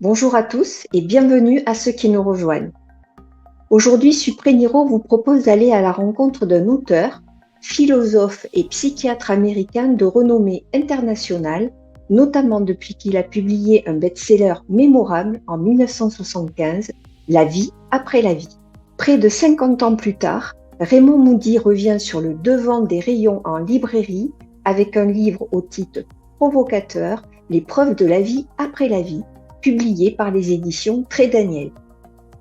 Bonjour à tous et bienvenue à ceux qui nous rejoignent. Aujourd'hui, Supreniro vous propose d'aller à la rencontre d'un auteur, philosophe et psychiatre américain de renommée internationale, notamment depuis qu'il a publié un best-seller mémorable en 1975, La vie après la vie. Près de 50 ans plus tard, Raymond Moody revient sur le devant des rayons en librairie avec un livre au titre provocateur, Les preuves de la vie après la vie, publié par les éditions Trait Daniel.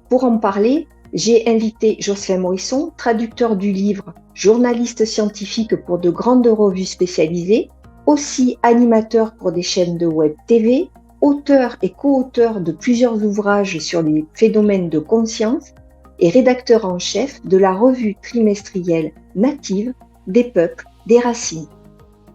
Pour en parler, j'ai invité Jocelyn Morisson, traducteur du livre, journaliste scientifique pour de grandes revues spécialisées, aussi animateur pour des chaînes de web TV, auteur et co-auteur de plusieurs ouvrages sur les phénomènes de conscience et rédacteur en chef de la revue trimestrielle Native des peuples, des racines.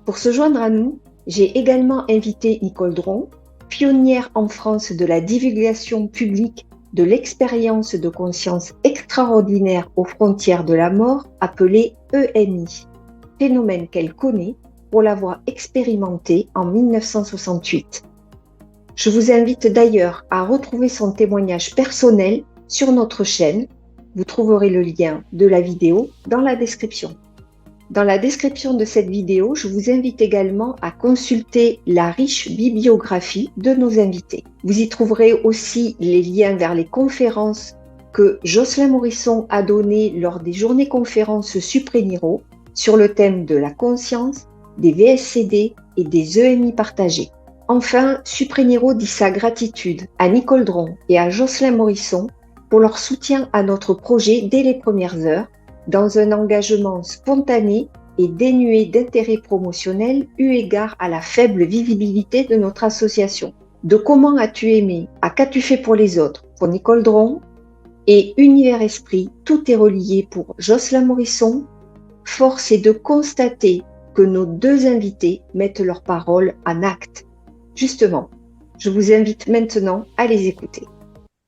Pour se joindre à nous, j'ai également invité Nicole Dron, pionnière en France de la divulgation publique de l'expérience de conscience extraordinaire aux frontières de la mort, appelée EMI, phénomène qu'elle connaît pour l'avoir expérimenté en 1968. Je vous invite d'ailleurs à retrouver son témoignage personnel sur notre chaîne. Vous trouverez le lien de la vidéo dans la description. Dans la description de cette vidéo, je vous invite également à consulter la riche bibliographie de nos invités. Vous y trouverez aussi les liens vers les conférences que Jocelyn Morisson a données lors des journées conférences Supreniro sur le thème de la conscience, des VSCD et des EMI partagés. Enfin, Supreniro dit sa gratitude à Nicole Dron et à Jocelyn Morisson pour leur soutien à notre projet dès les premières heures, dans un engagement spontané et dénué d'intérêt promotionnel eu égard à la faible visibilité de notre association. De Comment as-tu aimé à Qu'as-tu fait pour les autres pour Nicole Dron et Univers Esprit, tout est relié pour Jocelyn Morisson. Force est de constater que nos deux invités mettent leurs paroles en acte. Justement, je vous invite maintenant à les écouter.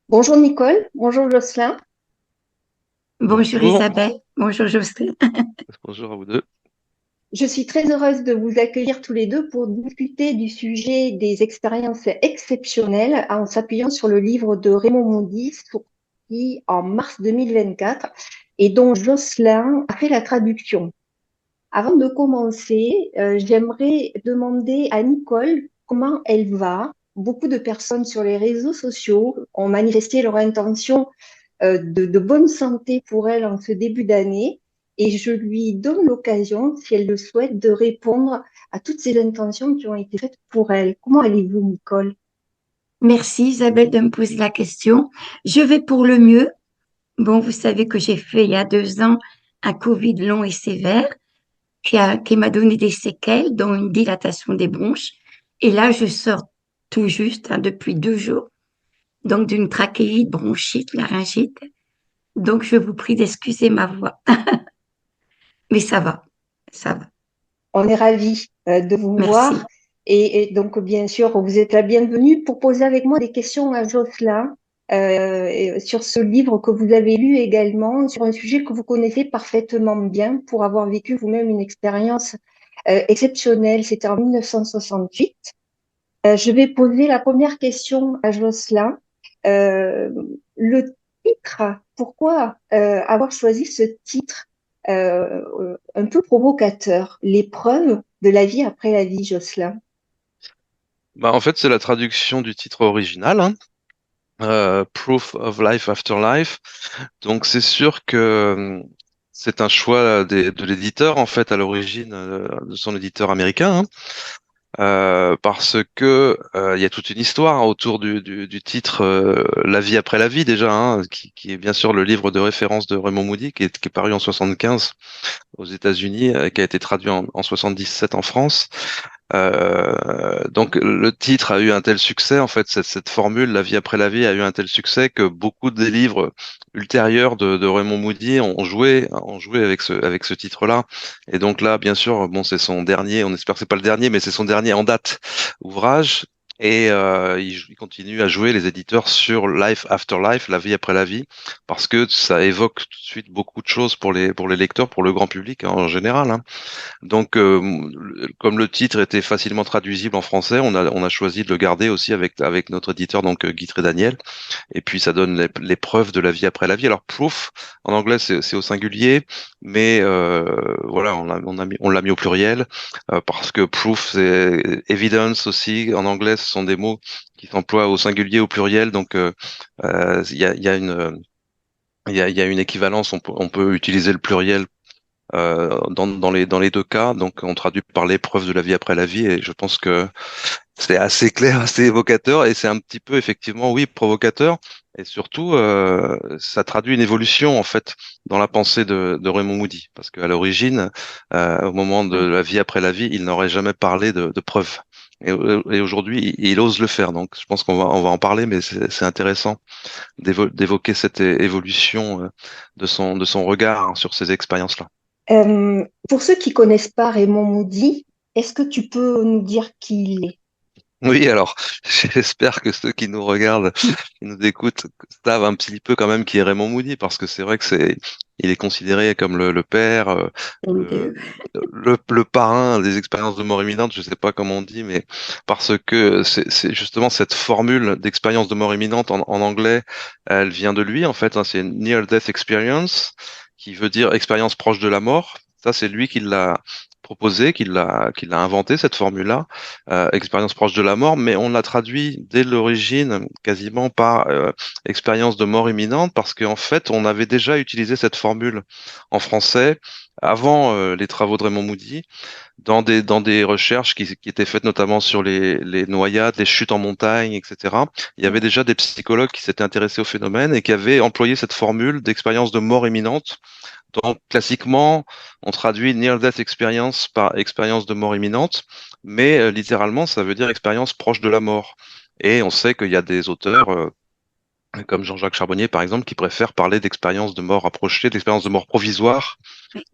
Bonjour Nicole, bonjour Jocelyn. Bonjour Bonjour, Isabelle, bonjour Jocelyne. bonjour à vous deux. Je suis très heureuse de vous accueillir tous les deux pour discuter du sujet des expériences exceptionnelles en s'appuyant sur le livre de Raymond Moody, sorti en mars 2024 et dont Jocelyn a fait la traduction. Avant de commencer, j'aimerais demander à Nicole comment elle va. Beaucoup de personnes sur les réseaux sociaux ont manifesté leur intention de bonne santé pour elle en ce début d'année et je lui donne l'occasion, si elle le souhaite, de répondre à toutes ces intentions qui ont été faites pour elle. Comment allez-vous, Nicole? Merci Isabelle de me poser la question. Je vais pour le mieux. Bon, vous savez que j'ai fait il y a 2 ans un Covid long et sévère qui m'a donné des séquelles, dont une dilatation des bronches. Et là, je sors tout juste, depuis 2 jours, donc d'une trachéite, bronchite, laryngite. Donc, je vous prie d'excuser ma voix. Mais ça va, ça va. On est ravis de vous Merci. voir et donc, bien sûr, vous êtes la bienvenue pour poser avec moi des questions à Jocelyn sur ce livre que vous avez lu également, sur un sujet que vous connaissez parfaitement bien pour avoir vécu vous-même une expérience exceptionnelle. C'était en 1968. Je vais poser la première question à Jocelyn. Euh, le titre, pourquoi avoir choisi ce titre un peu provocateur, l'épreuve de la vie après la vie, Jocelyn? En fait, c'est la traduction du titre original, hein, Proof of Life After Life. Donc, c'est sûr que c'est un choix de l'éditeur, en fait, à l'origine, de son éditeur américain, hein, parce que il y a toute une histoire autour du titre La vie après la vie, déjà, hein, qui est bien sûr le livre de référence de Raymond Moody, qui est paru en 75 aux États-Unis, qui a été traduit en 77 en France. Donc le titre a eu un tel succès, en fait, cette formule, La vie après la vie, a eu un tel succès que beaucoup des livres ultérieurs de Raymond Moody ont joué avec ce titre-là. Et donc là, bien sûr, bon, c'est son dernier, on espère que c'est pas le dernier, mais c'est son dernier en date ouvrage. Et il continue à jouer les éditeurs sur Life After Life, la vie après la vie, parce que ça évoque tout de suite beaucoup de choses pour les lecteurs, pour le grand public en général, hein. Donc, comme le titre était facilement traduisible en français, on a choisi de le garder aussi avec notre éditeur, donc Guy Daniel. Et puis, ça donne les preuves de la vie après la vie. Alors, proof, en anglais, c'est au singulier, mais voilà, on l'a mis au pluriel, parce que proof, c'est evidence aussi. En anglais, ce sont des mots qui s'emploient au singulier, au pluriel. Donc, il y a une équivalence. On peut utiliser le pluriel dans les deux cas. Donc, on traduit par l'épreuve de la vie après la vie, et je pense que c'est assez clair, assez évocateur, et c'est un petit peu, effectivement, oui, provocateur. Et surtout, ça traduit une évolution, en fait, dans la pensée de Raymond Moody. Parce qu'à l'origine, au moment de la vie après la vie, il n'aurait jamais parlé de preuves. Et aujourd'hui, il ose le faire. Donc, je pense qu'on va en parler, mais c'est intéressant d'évoquer cette évolution de son regard, hein, sur ces expériences-là. Pour ceux qui connaissent pas Raymond Moody, est-ce que tu peux nous dire qui il est? Oui, alors, j'espère que ceux qui nous regardent, qui nous écoutent, savent un petit peu quand même qui est Raymond Moody, parce que c'est vrai que il est considéré comme le père, ou le, Deux. le parrain des expériences de mort imminente, je sais pas comment on dit, mais parce que c'est justement cette formule d'expérience de mort imminente en anglais, elle vient de lui, en fait, hein, c'est Near Death Experience, qui veut dire expérience proche de la mort. Ça, c'est lui qui l'a proposé, qui l'a inventé, cette formule-là, expérience proche de la mort, mais on l'a traduit dès l'origine quasiment par expérience de mort imminente, parce qu'en fait, on avait déjà utilisé cette formule en français avant les travaux de Raymond Moody, dans des recherches qui étaient faites notamment sur les noyades, les chutes en montagne, etc. Il y avait déjà des psychologues qui s'étaient intéressés au phénomène et qui avaient employé cette formule d'expérience de mort imminente. Donc, classiquement, on traduit Near Death Experience par expérience de mort imminente, mais littéralement, ça veut dire expérience proche de la mort. Et on sait qu'il y a des auteurs, comme Jean-Jacques Charbonnier, par exemple, qui préfèrent parler d'expérience de mort approchée, d'expérience de mort provisoire.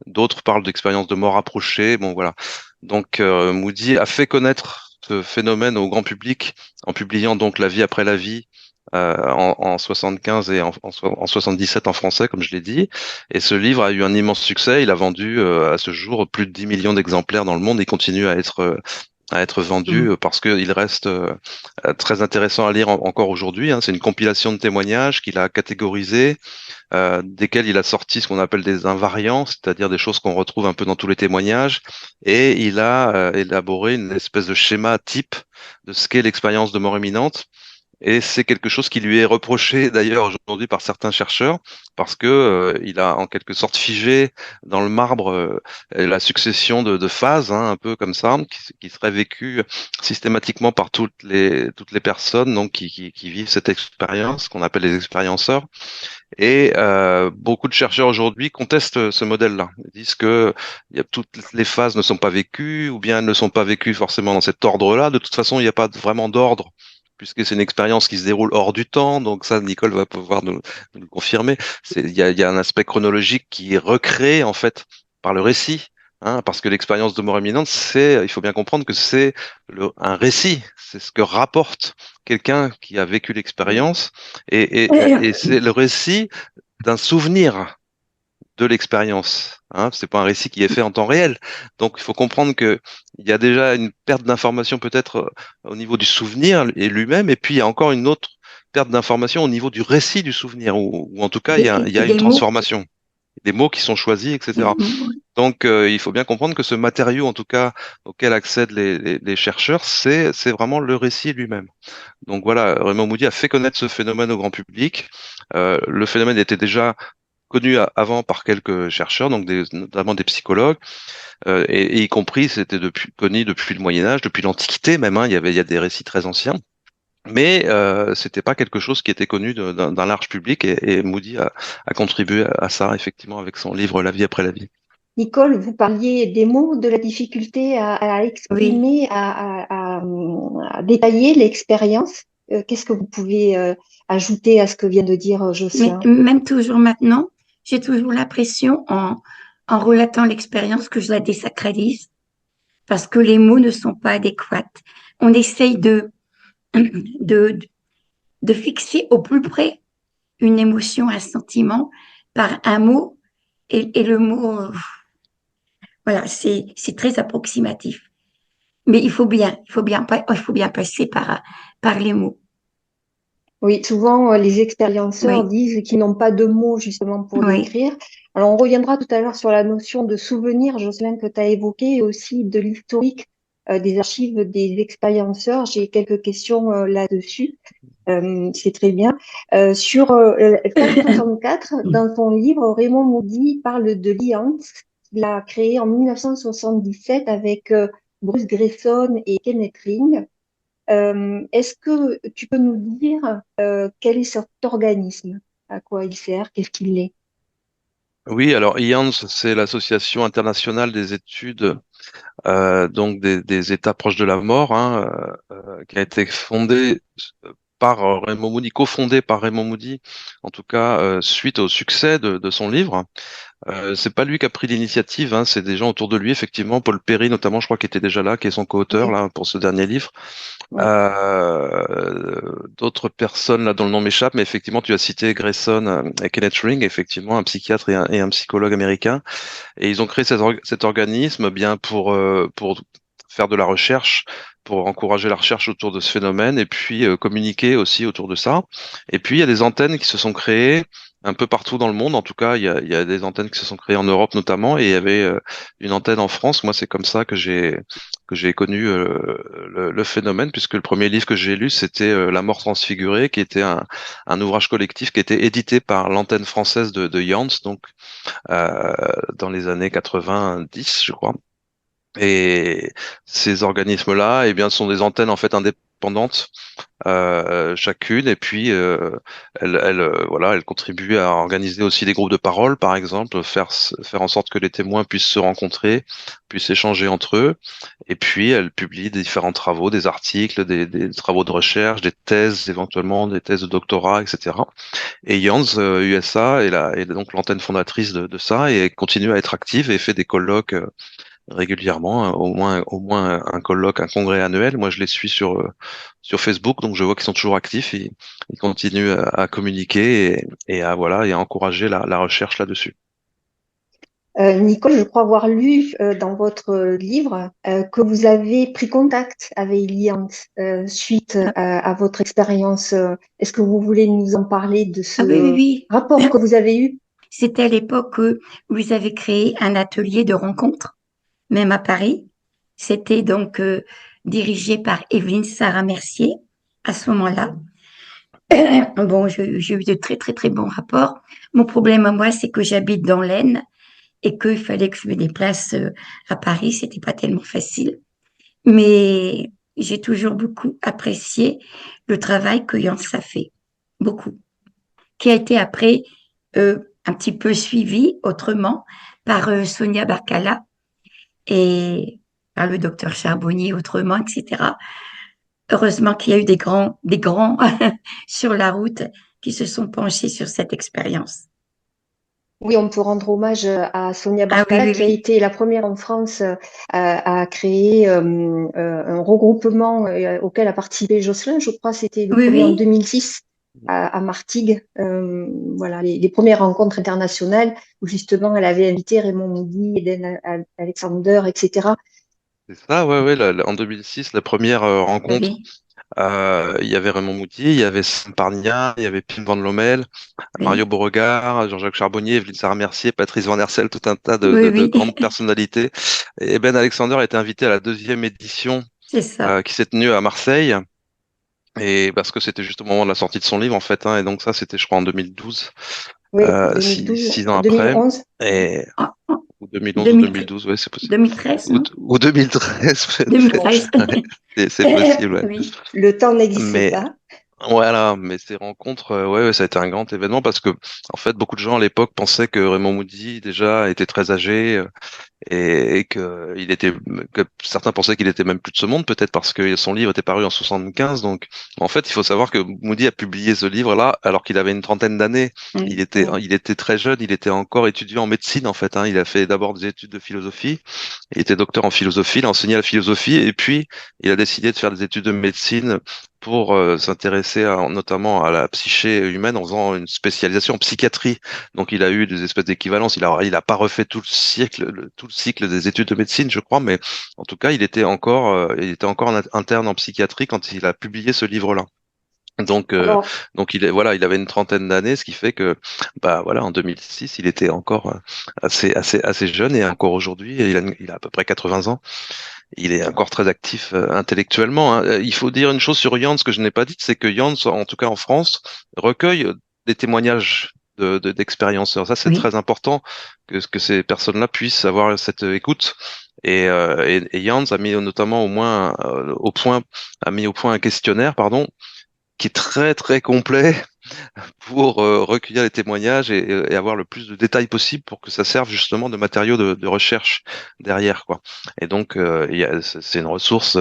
D'autres parlent d'expérience de mort approchée. Bon, voilà. Donc, Moody a fait connaître ce phénomène au grand public en publiant donc La vie après la vie, en 75 et en 77 en français, comme je l'ai dit. Et ce livre a eu un immense succès. Il a vendu à ce jour plus de 10 millions d'exemplaires dans le monde et continue à être vendu, parce qu'il reste très intéressant à lire encore aujourd'hui, hein. C'est une compilation de témoignages qu'il a catégorisés, desquels il a sorti ce qu'on appelle des invariants, c'est-à-dire des choses qu'on retrouve un peu dans tous les témoignages, et il a élaboré une espèce de schéma type de ce qu'est l'expérience de mort imminente. Et c'est quelque chose qui lui est reproché d'ailleurs aujourd'hui par certains chercheurs, parce que il a en quelque sorte figé dans le marbre la succession de phases, hein, un peu comme ça, qui serait vécue systématiquement par toutes les personnes, donc qui vivent cette expérience qu'on appelle les expérienceurs. Et beaucoup de chercheurs aujourd'hui contestent ce modèle-là. Ils disent que toutes les phases ne sont pas vécues, ou bien elles ne sont pas vécues forcément dans cet ordre-là. De toute façon, il n'y a pas vraiment d'ordre, puisque c'est une expérience qui se déroule hors du temps. Donc ça, Nicole va pouvoir nous le confirmer. Il y a un aspect chronologique qui est recréé en fait par le récit. Hein, parce que l'expérience de mort imminente, il faut bien comprendre que c'est un récit, c'est ce que rapporte quelqu'un qui a vécu l'expérience, et c'est le récit d'un souvenir de l'expérience. Hein, c'est pas un récit qui est fait en temps réel. Donc, il faut comprendre que il y a déjà une perte d'information peut-être au niveau du souvenir et lui-même, et puis il y a encore une autre perte d'information au niveau du récit du souvenir, ou en tout cas, il y a une Des mots, transformation, des mots qui sont choisis, etc. Donc, il faut bien comprendre que ce matériau, en tout cas, auquel accèdent les chercheurs, c'est vraiment le récit lui-même. Donc voilà, Raymond Moody a fait connaître ce phénomène au grand public. Le phénomène était déjà connu avant par quelques chercheurs, donc notamment des psychologues, et y compris, c'était connu depuis le Moyen Âge, depuis l'Antiquité même, hein. Il y a des récits très anciens. Mais c'était pas quelque chose qui était connu d'un large public, et Moody a contribué à ça, effectivement, avec son livre La vie après la vie. Nicole, vous parliez des mots, de la difficulté à oui. exprimer, à détailler l'expérience. Qu'est-ce que vous pouvez ajouter à ce que vient de dire Mais Jocelyn? même toujours maintenant, j'ai toujours l'impression, en relatant l'expérience, que je la désacralise parce que les mots ne sont pas adéquats. On essaye de, de fixer au plus près une émotion, un sentiment par un mot et le mot, voilà, c'est très approximatif. Mais il faut bien passer par les mots. Oui, souvent les expérienceurs Oui, disent qu'ils n'ont pas de mots justement pour oui, décrire. Alors on reviendra tout à l'heure sur la notion de souvenir, Jocelyn, que tu as évoqué, et aussi de l'historique des archives des expérienceurs. J'ai quelques questions là-dessus. C'est très bien. Sur page 64, dans son livre, Raymond Moody parle de l'IANS qu'il a créé en 1977 avec Bruce Grayson et Kenneth Ring. Est-ce que tu peux nous dire quel est cet organisme, à quoi il sert, qu'est-ce qu'il est? Oui, alors IANS, c'est l'Association internationale des études donc des États proches de la mort, hein, qui a été fondée par Raymond Moody, cofondée par Raymond Moody, en tout cas suite au succès de son livre. C'est pas lui qui a pris l'initiative, hein, c'est des gens autour de lui, effectivement. Paul Perry, notamment, je crois, qui était déjà là, qui est son co-auteur Oui, là pour ce dernier livre. oui, D'autres personnes là dont le nom m'échappe, mais effectivement, tu as cité Grayson et Kenneth Ring, effectivement, un psychiatre et un psychologue américain, et ils ont créé cet organisme bien pour faire de la recherche, pour encourager la recherche autour de ce phénomène, et puis communiquer aussi autour de ça. Et puis il y a des antennes qui se sont créées un peu partout dans le monde. En tout cas, il y a des antennes qui se sont créées en Europe notamment, et il y avait une antenne en France. Moi, c'est comme ça que j'ai connu le phénomène, puisque le premier livre que j'ai lu, c'était La mort transfigurée, qui était un ouvrage collectif qui était édité par l'antenne française de Jans, donc euh, dans les années 90, je crois. Et ces organismes-là, eh bien, sont des antennes en fait indépendantes, chacune, et puis voilà, elles contribuent à organiser aussi des groupes de parole, par exemple, faire en sorte que les témoins puissent se rencontrer, puissent échanger entre eux, et puis elles publient des différents travaux, des articles, des travaux de recherche, des thèses, éventuellement des thèses de doctorat, etc. Et Jans USA est donc l'antenne fondatrice de ça, et elle continue à être active et fait des colloques régulièrement, au moins un colloque, un congrès annuel. Moi, je les suis sur Facebook, donc je vois qu'ils sont toujours actifs. Ils continuent à communiquer et à voilà et à encourager la recherche là-dessus. Nicole, je crois avoir lu dans votre livre que vous avez pris contact avec Liant suite à votre expérience. Est-ce que vous voulez nous en parler de ah oui, ce oui, rapport oui. que vous avez eu? C'était à l'époque où ils avaient créé un atelier de rencontre, même à Paris. C'était donc dirigé par Evelyne Sarah Mercier à ce moment-là. Bon, j'ai eu de très, très, très bons rapports. Mon problème à moi, c'est que j'habite dans l'Aisne et qu'il fallait que je me déplace à Paris. C'était pas tellement facile. Mais j'ai toujours beaucoup apprécié le travail que Yance a fait. Beaucoup. Qui a été après un petit peu suivi autrement par Sonia Barcala et par le docteur Charbonnier autrement, etc. Heureusement qu'il y a eu des grands sur la route qui se sont penchés sur cette expérience. Oui, on peut rendre hommage à Sonia Ah oui, Barcala, oui, qui a oui. été la première en France à créer un regroupement auquel a participé Jocelyn. Je crois que c'était le Oui, premier en oui, 2006 à Martigues. Voilà, les premières rencontres internationales où justement elle avait invité Raymond Moody, Eden Alexander, etc. C'est ça, ouais, ouais. En 2006, la première rencontre, oui, il y avait Raymond Moody, il y avait Sam Pargna, il y avait Pim Van Lommel, Mario oui, Beauregard, Jean-Jacques Charbonnier, Evelyne Sarah Mercier, Patrice Van Hersel, tout un tas oui, de oui, grandes personnalités. Et Ben Alexander a été invité à la deuxième édition c'est ça. qui s'est tenue à Marseille. Et parce que c'était juste au moment de la sortie de son livre, en fait, hein, et donc ça, c'était, je crois, en 2012, Oui, 2012, 6 ans après, 2011. et, En, en ou 2011 ou 2013, 2012, ouais, c'est possible. 2013, non? Ou 2013, 2013. peut-être. Ouais, c'est possible, ouais. Oui, Le temps n'existe Mais pas. voilà, mais ces rencontres, ouais, ouais, ça a été un grand événement parce que, en fait, beaucoup de gens à l'époque pensaient que Raymond Moody, déjà, était très âgé, et que certains pensaient qu'il était même plus de ce monde, peut-être parce que son livre était paru en 75. Donc, en fait, il faut savoir que Moody a publié ce livre-là alors qu'il avait une trentaine d'années. Oui, Il était très jeune, il était encore étudiant en médecine, en fait, hein. Il a fait d'abord des études de philosophie. Il était docteur en philosophie, il a enseigné la philosophie, et puis il a décidé de faire des études de médecine pour s'intéresser notamment à la psyché humaine en faisant une spécialisation en psychiatrie. Donc il a eu des espèces d'équivalences. Il a pas refait tout le cycle des études de médecine, je crois, mais en tout cas, il était encore interne en psychiatrie quand il a publié ce livre-là. Donc, Alors, voilà, il avait une trentaine d'années, ce qui fait que, bah voilà, en 2006, il était encore assez jeune, et encore aujourd'hui, il a à peu près 80 ans. Il est encore très actif intellectuellement, hein. Il faut dire une chose sur Jans que je n'ai pas dite, c'est que Jans, en tout cas en France, recueille des témoignages d'expériences. Ça, c'est oui. très important que ces personnes-là puissent avoir cette écoute. Et Jans a mis notamment a mis au point un questionnaire, pardon, qui est très très complet pour recueillir les témoignages et avoir le plus de détails possible pour que ça serve justement de matériau de recherche derrière, quoi. Et donc c'est une ressource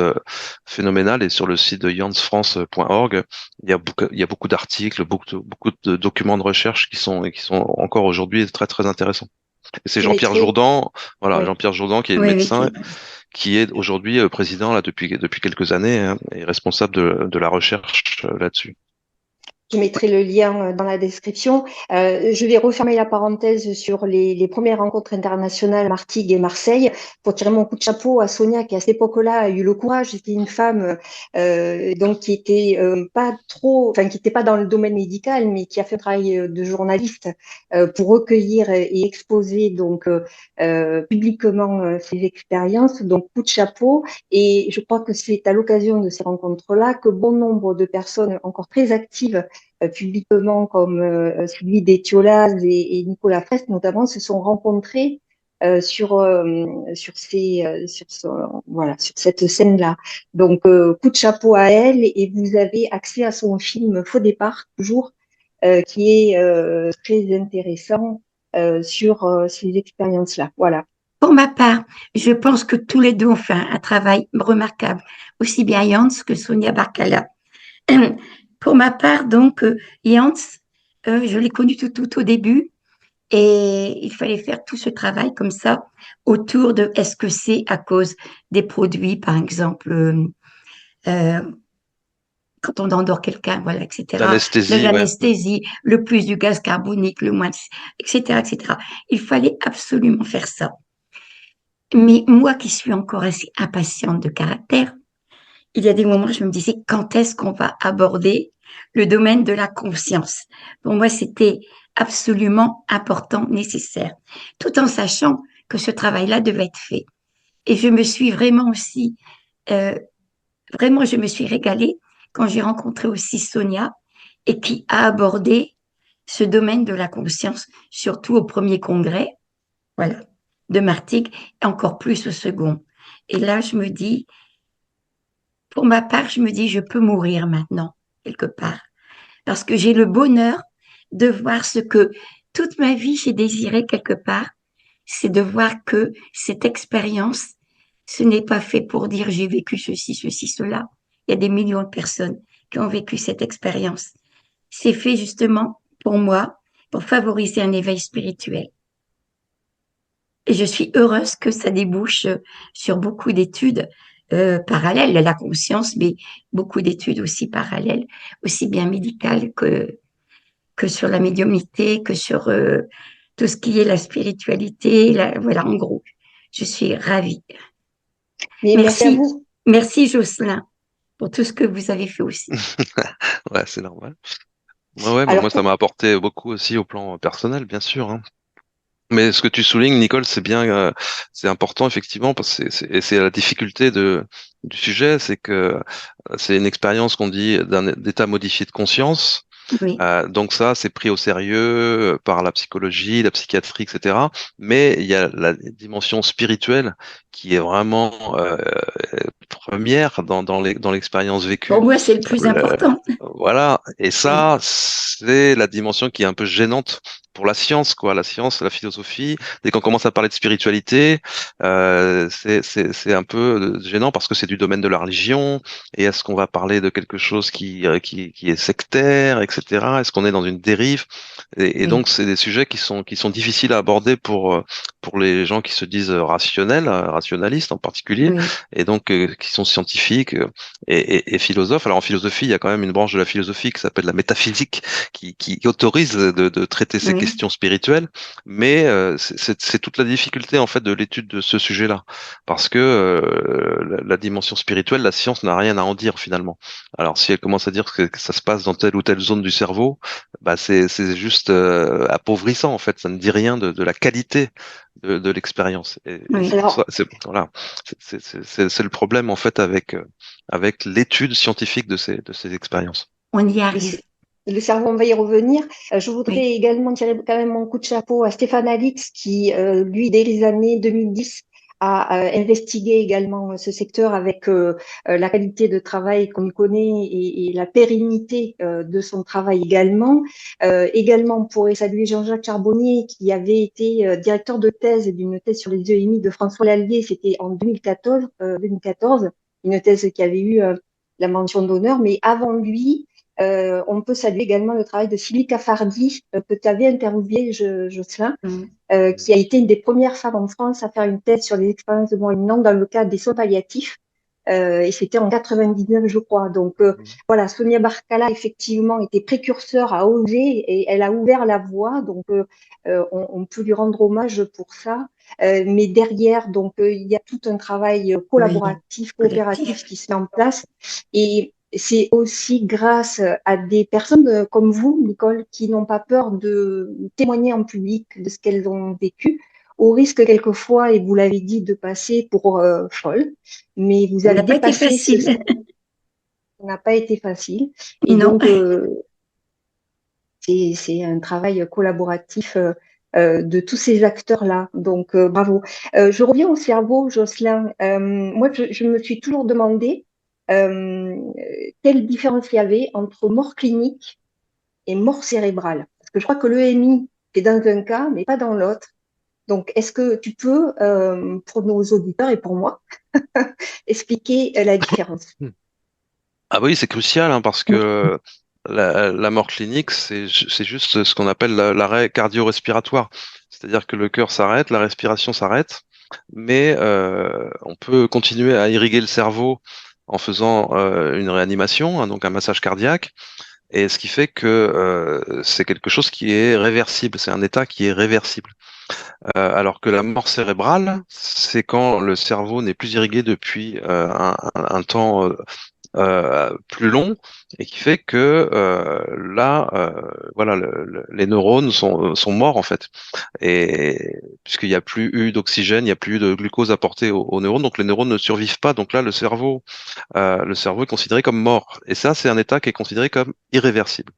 phénoménale, et sur le site de jansfrance.org, il y a beaucoup d'articles, beaucoup de documents de recherche qui sont encore aujourd'hui très très intéressants. Et c'est je Jean-Pierre mettrai, Jourdan, voilà, oui, Jean-Pierre Jourdan qui est Oui, oui, médecin, qui est aujourd'hui président là depuis quelques années, hein, et responsable de la recherche là-dessus. je mettrai le lien dans la description. Je vais refermer la parenthèse sur les premières rencontres internationales Martigues et Marseille pour tirer mon coup de chapeau à Sonia qui à cette époque-là a eu le courage. C'était une femme donc qui était pas trop, enfin qui n'était pas dans le domaine médical, mais qui a fait un travail de journaliste pour recueillir et exposer donc publiquement ses expériences. Donc coup de chapeau. Et je crois que c'est à l'occasion de ces rencontres-là que bon nombre de personnes encore très actives publiquement comme Sylvie Détiolaz et Nicolas Fraisse notamment se sont rencontrés voilà, sur cette scène-là. Donc, coup de chapeau à elle, et vous avez accès à son film Faux départ, toujours, qui est très intéressant sur ces expériences-là. Voilà. Pour ma part, je pense que tous les deux ont fait un travail remarquable, aussi bien Jans que Sonia Barkala. Pour ma part, donc, Jans, je l'ai connu tout au début, et il fallait faire tout ce travail comme ça autour de est-ce que c'est à cause des produits, par exemple, euh, quand on endort quelqu'un, voilà, etc. L'anesthésie, ouais. L'anesthésie, le plus du gaz carbonique, le moins, etc., etc. Il fallait absolument faire ça. Mais moi qui suis encore assez impatiente de caractère, il y a des moments où je me disais quand est-ce qu'on va aborder le domaine de la conscience. Pour moi, c'était absolument important, nécessaire, tout en sachant que ce travail-là devait être fait. Et je me suis vraiment aussi, euh, vraiment, je me suis régalée quand j'ai rencontré aussi Sonia et qui a abordé ce domaine de la conscience, surtout au premier congrès, voilà, de Martigues, et encore plus au second. Et là, je me dis, pour ma part, je me dis, je peux mourir maintenant, quelque part, parce que j'ai le bonheur de voir ce que toute ma vie j'ai désiré quelque part, c'est de voir que cette expérience, ce n'est pas fait pour dire j'ai vécu ceci, cela. Il y a des millions de personnes qui ont vécu cette expérience. C'est fait justement pour moi, pour favoriser un éveil spirituel. Et je suis heureuse que ça débouche sur beaucoup d'études parallèles à la conscience, mais beaucoup d'études aussi parallèles, aussi bien médicales que sur la médiumnité, que sur tout ce qui est la spiritualité. Voilà, en gros, je suis ravie. Mais merci à Merci, vous. merci Jocelyn pour tout ce que vous avez fait aussi. Ouais, c'est normal. Ouais, ouais, bah Alors, moi, ça m'a apporté beaucoup aussi au plan personnel, bien sûr, hein. Mais ce que tu soulignes, Nicole, c'est bien, c'est important effectivement, parce que c'est la difficulté du sujet, c'est que c'est une expérience qu'on dit d'état modifié de conscience. Oui. Donc ça, c'est pris au sérieux par la psychologie, la psychiatrie, etc. Mais il y a la dimension spirituelle qui est vraiment première dans l'expérience Pour vécue. moi, c'est le plus Le- important. voilà. Et Oui, ça, c'est la dimension qui est un peu gênante pour la science, quoi. La science, la philosophie. Dès qu'on commence à parler de spiritualité, c'est un peu gênant parce que c'est du domaine de la religion. Et est-ce qu'on va parler de quelque chose qui est sectaire, etc. Est-ce qu'on est dans une dérive? Et Oui, donc, c'est des sujets qui sont difficiles à aborder pour les gens qui se disent rationnels, rationalistes en particulier, oui, et donc qui sont scientifiques et philosophes. Alors en philosophie, il y a quand même une branche de la philosophie qui s'appelle la métaphysique, qui autorise de traiter ces oui, questions spirituelles, mais c'est toute la difficulté en fait de l'étude de ce sujet-là, parce que la dimension spirituelle, la science n'a rien à en dire finalement. Alors si elle commence à dire que ça se passe dans telle ou telle zone du cerveau, bah c'est juste appauvrissant en fait. Ça ne dit rien de la qualité de l'expérience. Et c'est oui. pour ça, Alors, voilà, c'est le problème en fait avec l'étude scientifique de ces expériences. On y le, arrive. c- le cerveau, on va y revenir. Je Oui, voudrais également tirer quand même mon coup de chapeau à Stéphane Alix qui, lui, dès les années 2010, a investigué également ce secteur avec la qualité de travail qu'on connaît et la pérennité de son travail également. Également, on pourrait saluer Jean-Jacques Charbonnier qui avait été directeur de thèse d'une thèse sur les EMI de François Lallier, c'était en 2014, une thèse qui avait eu la mention d'honneur, mais avant lui, on peut saluer également le travail de Sylvie Cafardi, que tu avais interviewé, Jocelyn, mm, qui a été une des premières femmes en France à faire une thèse sur les expériences de Moyen-Orient dans le cadre des soins palliatifs. Et c'était en 99, je crois. Donc voilà, Sonia Barcala, effectivement, était précurseur à oser et elle a ouvert la voie. Donc on peut lui rendre hommage pour ça. Mais derrière, donc il y a tout un travail oui, collaboratif, coopératif collectif. qui se met en place. Et c'est aussi grâce à des personnes comme vous, Nicole, qui n'ont pas peur de témoigner en public de ce qu'elles ont vécu, au risque quelquefois, et vous l'avez dit, de passer pour folle. Mais vous Ça avez n'a pas été dépassé ce facile. stade, ça n'a pas été facile. Et Non, donc, c'est un travail collaboratif de tous ces acteurs-là. Donc, bravo. Je reviens au cerveau, Jocelyn. Moi, je me suis toujours demandé euh, quelle différence il y avait entre mort clinique et mort cérébrale. Parce que je crois que l'EMI est dans un cas, mais pas dans l'autre. Donc, est-ce que tu peux, pour nos auditeurs et pour moi, expliquer la différence? Hmm. Ah oui, c'est crucial hein, parce oui, que la mort clinique, c'est juste ce qu'on appelle l'arrêt cardio-respiratoire. C'est-à-dire que le cœur s'arrête, la respiration s'arrête, mais on peut continuer à irriguer le cerveau en faisant une réanimation, hein, donc un massage cardiaque. Et ce qui fait que c'est quelque chose qui est réversible, c'est un état qui est réversible. Alors que la mort cérébrale, c'est quand le cerveau n'est plus irrigué depuis un temps plus long et qui fait que là, voilà, les neurones sont morts en fait. Et puisqu'il n'y a plus eu d'oxygène, il n'y a plus eu de glucose apporté aux neurones, donc les neurones ne survivent pas. Donc là, le cerveau est considéré comme mort. Et ça, c'est un état qui est considéré comme irréversible.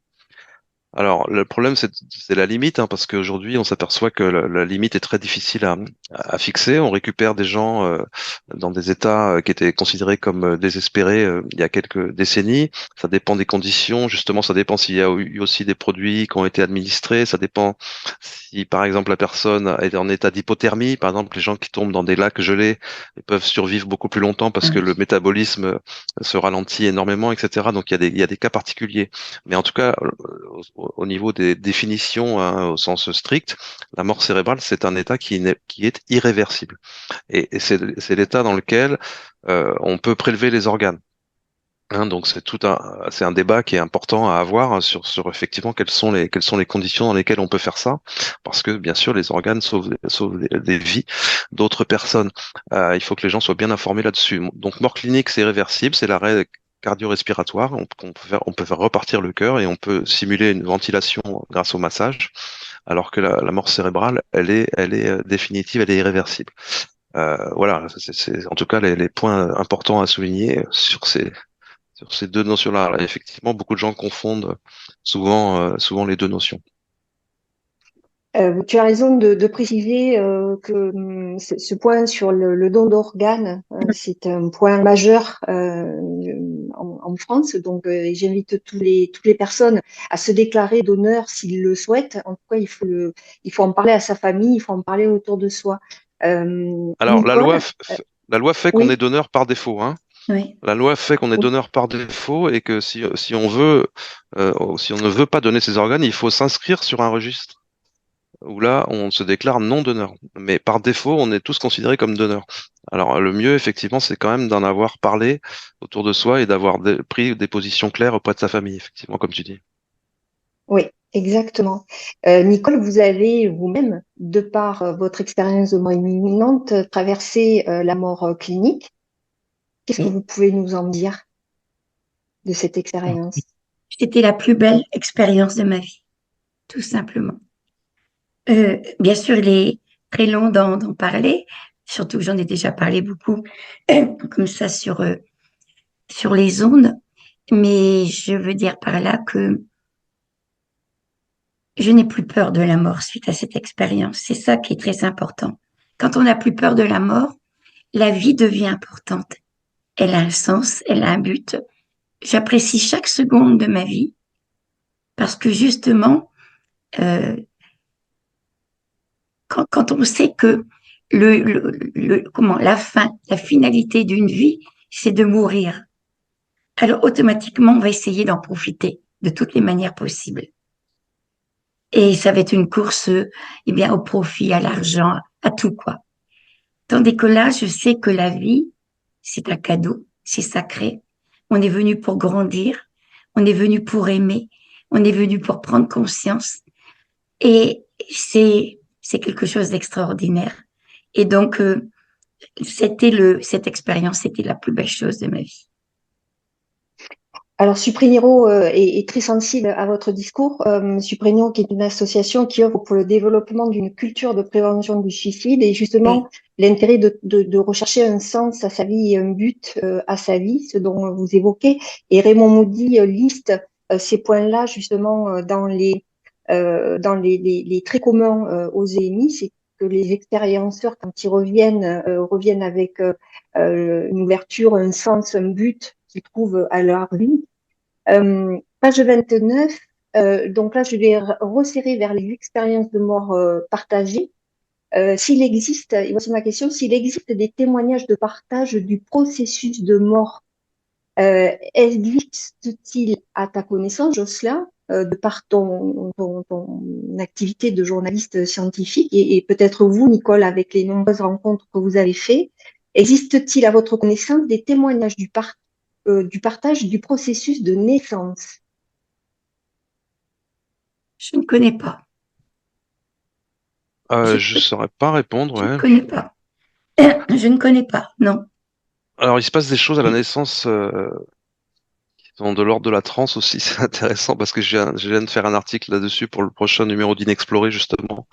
Alors, le problème, c'est la limite, hein, parce qu'aujourd'hui, on s'aperçoit que la limite est très difficile à fixer. On récupère des gens dans des états qui étaient considérés comme désespérés il y a quelques décennies. Ça dépend des conditions, justement, ça dépend s'il y a eu aussi des produits qui ont été administrés. Ça dépend si, par exemple, la personne est en état d'hypothermie. Par exemple, les gens qui tombent dans des lacs gelés ils peuvent survivre beaucoup plus longtemps parce ah que le oui, métabolisme se ralentit énormément, etc. Donc, il y a des cas particuliers. Mais en tout cas, au niveau des définitions, hein, au sens strict, la mort cérébrale, c'est un état qui est irréversible. Et c'est l'état dans lequel on peut prélever les organes. Hein, donc c'est un débat qui est important à avoir hein, sur effectivement quelles sont les conditions dans lesquelles on peut faire ça, parce que bien sûr les organes sauvent des vies d'autres personnes. Il faut que les gens soient bien informés là-dessus. Donc mort clinique c'est irréversible, c'est l'arrêt cardio-respiratoire. On peut faire repartir le cœur et on peut simuler une ventilation grâce au massage, alors que la mort cérébrale elle est définitive, elle est irréversible. Voilà, c'est en tout cas les points importants à souligner sur ces deux notions-là. Là, effectivement, beaucoup de gens confondent souvent les deux notions. Tu as raison de préciser que ce point sur le don d'organes, c'est un point majeur en France. Donc, j'invite toutes les personnes à se déclarer donneur s'ils le souhaitent. En tout cas, il faut en parler à sa famille, il faut en parler autour de soi. Alors, Nicole, la loi fait qu'on est oui, donneur par défaut, hein. Oui. La loi fait qu'on est oui, donneur par défaut et que si on veut, si on ne veut pas donner ses organes, il faut s'inscrire sur un registre où là, on se déclare non donneur. Mais par défaut, on est tous considérés comme donneurs. Alors, le mieux, effectivement, c'est quand même d'en avoir parlé autour de soi et d'avoir pris des positions claires auprès de sa famille, effectivement, comme tu dis. oui, exactement. Nicole, vous avez vous-même, de par votre expérience de mort imminente, traversé la mort clinique. Qu'est-ce que Oui. vous pouvez nous en dire de cette expérience? C'était la plus belle expérience de ma vie, tout simplement. Bien sûr, il est très long d'en parler, surtout que j'en ai déjà parlé beaucoup, comme ça sur les ondes, mais je veux dire par là que je n'ai plus peur de la mort suite à cette expérience. C'est ça qui est très important. Quand on n'a plus peur de la mort, la vie devient importante. Elle a un sens, elle a un but. J'apprécie chaque seconde de ma vie parce que justement, euh, quand on sait que comment, la fin, la finalité d'une vie, c'est de mourir, alors automatiquement, on va essayer d'en profiter de toutes les manières possibles. Et ça va être une course, eh bien, au profit, à l'argent, à tout, quoi. Tandis que là, je sais que la vie, c'est un cadeau, c'est sacré. On est venu pour grandir, on est venu pour aimer, on est venu pour prendre conscience. Et c'est quelque chose d'extraordinaire. Et donc, cette expérience, c'était la plus belle chose de ma vie. Alors, Supriniro est très sensible à votre discours. Supriniro, qui est une association qui œuvre pour le développement d'une culture de prévention du suicide et Et justement l'intérêt de rechercher un sens à sa vie et un but à sa vie, ce dont vous évoquez. Et Raymond Moody liste ces points-là justement dans les traits communs aux EMI, c'est que les expérienceurs, quand ils reviennent, reviennent avec une ouverture, un sens, un but qu'ils trouvent à leur vie. Page 29, donc là, je vais resserrer vers les expériences de mort partagées. S'il existe, et voici ma question, s'il existe des témoignages de partage du processus de mort, existe-t-il à ta connaissance, Jocelyn, de par ton activité de journaliste scientifique et peut-être vous, Nicole, avec les nombreuses rencontres que vous avez faites, existe-t-il à votre connaissance des témoignages du partage du processus de naissance? je ne connais pas. Je, Je saurais pas répondre, je ne ouais. connais pas. Je ne connais pas, non. Alors, il se passe des choses à la naissance qui sont de l'ordre de la transe aussi. C'est intéressant parce que je viens de faire un article là-dessus pour le prochain numéro d'Inexploré, justement,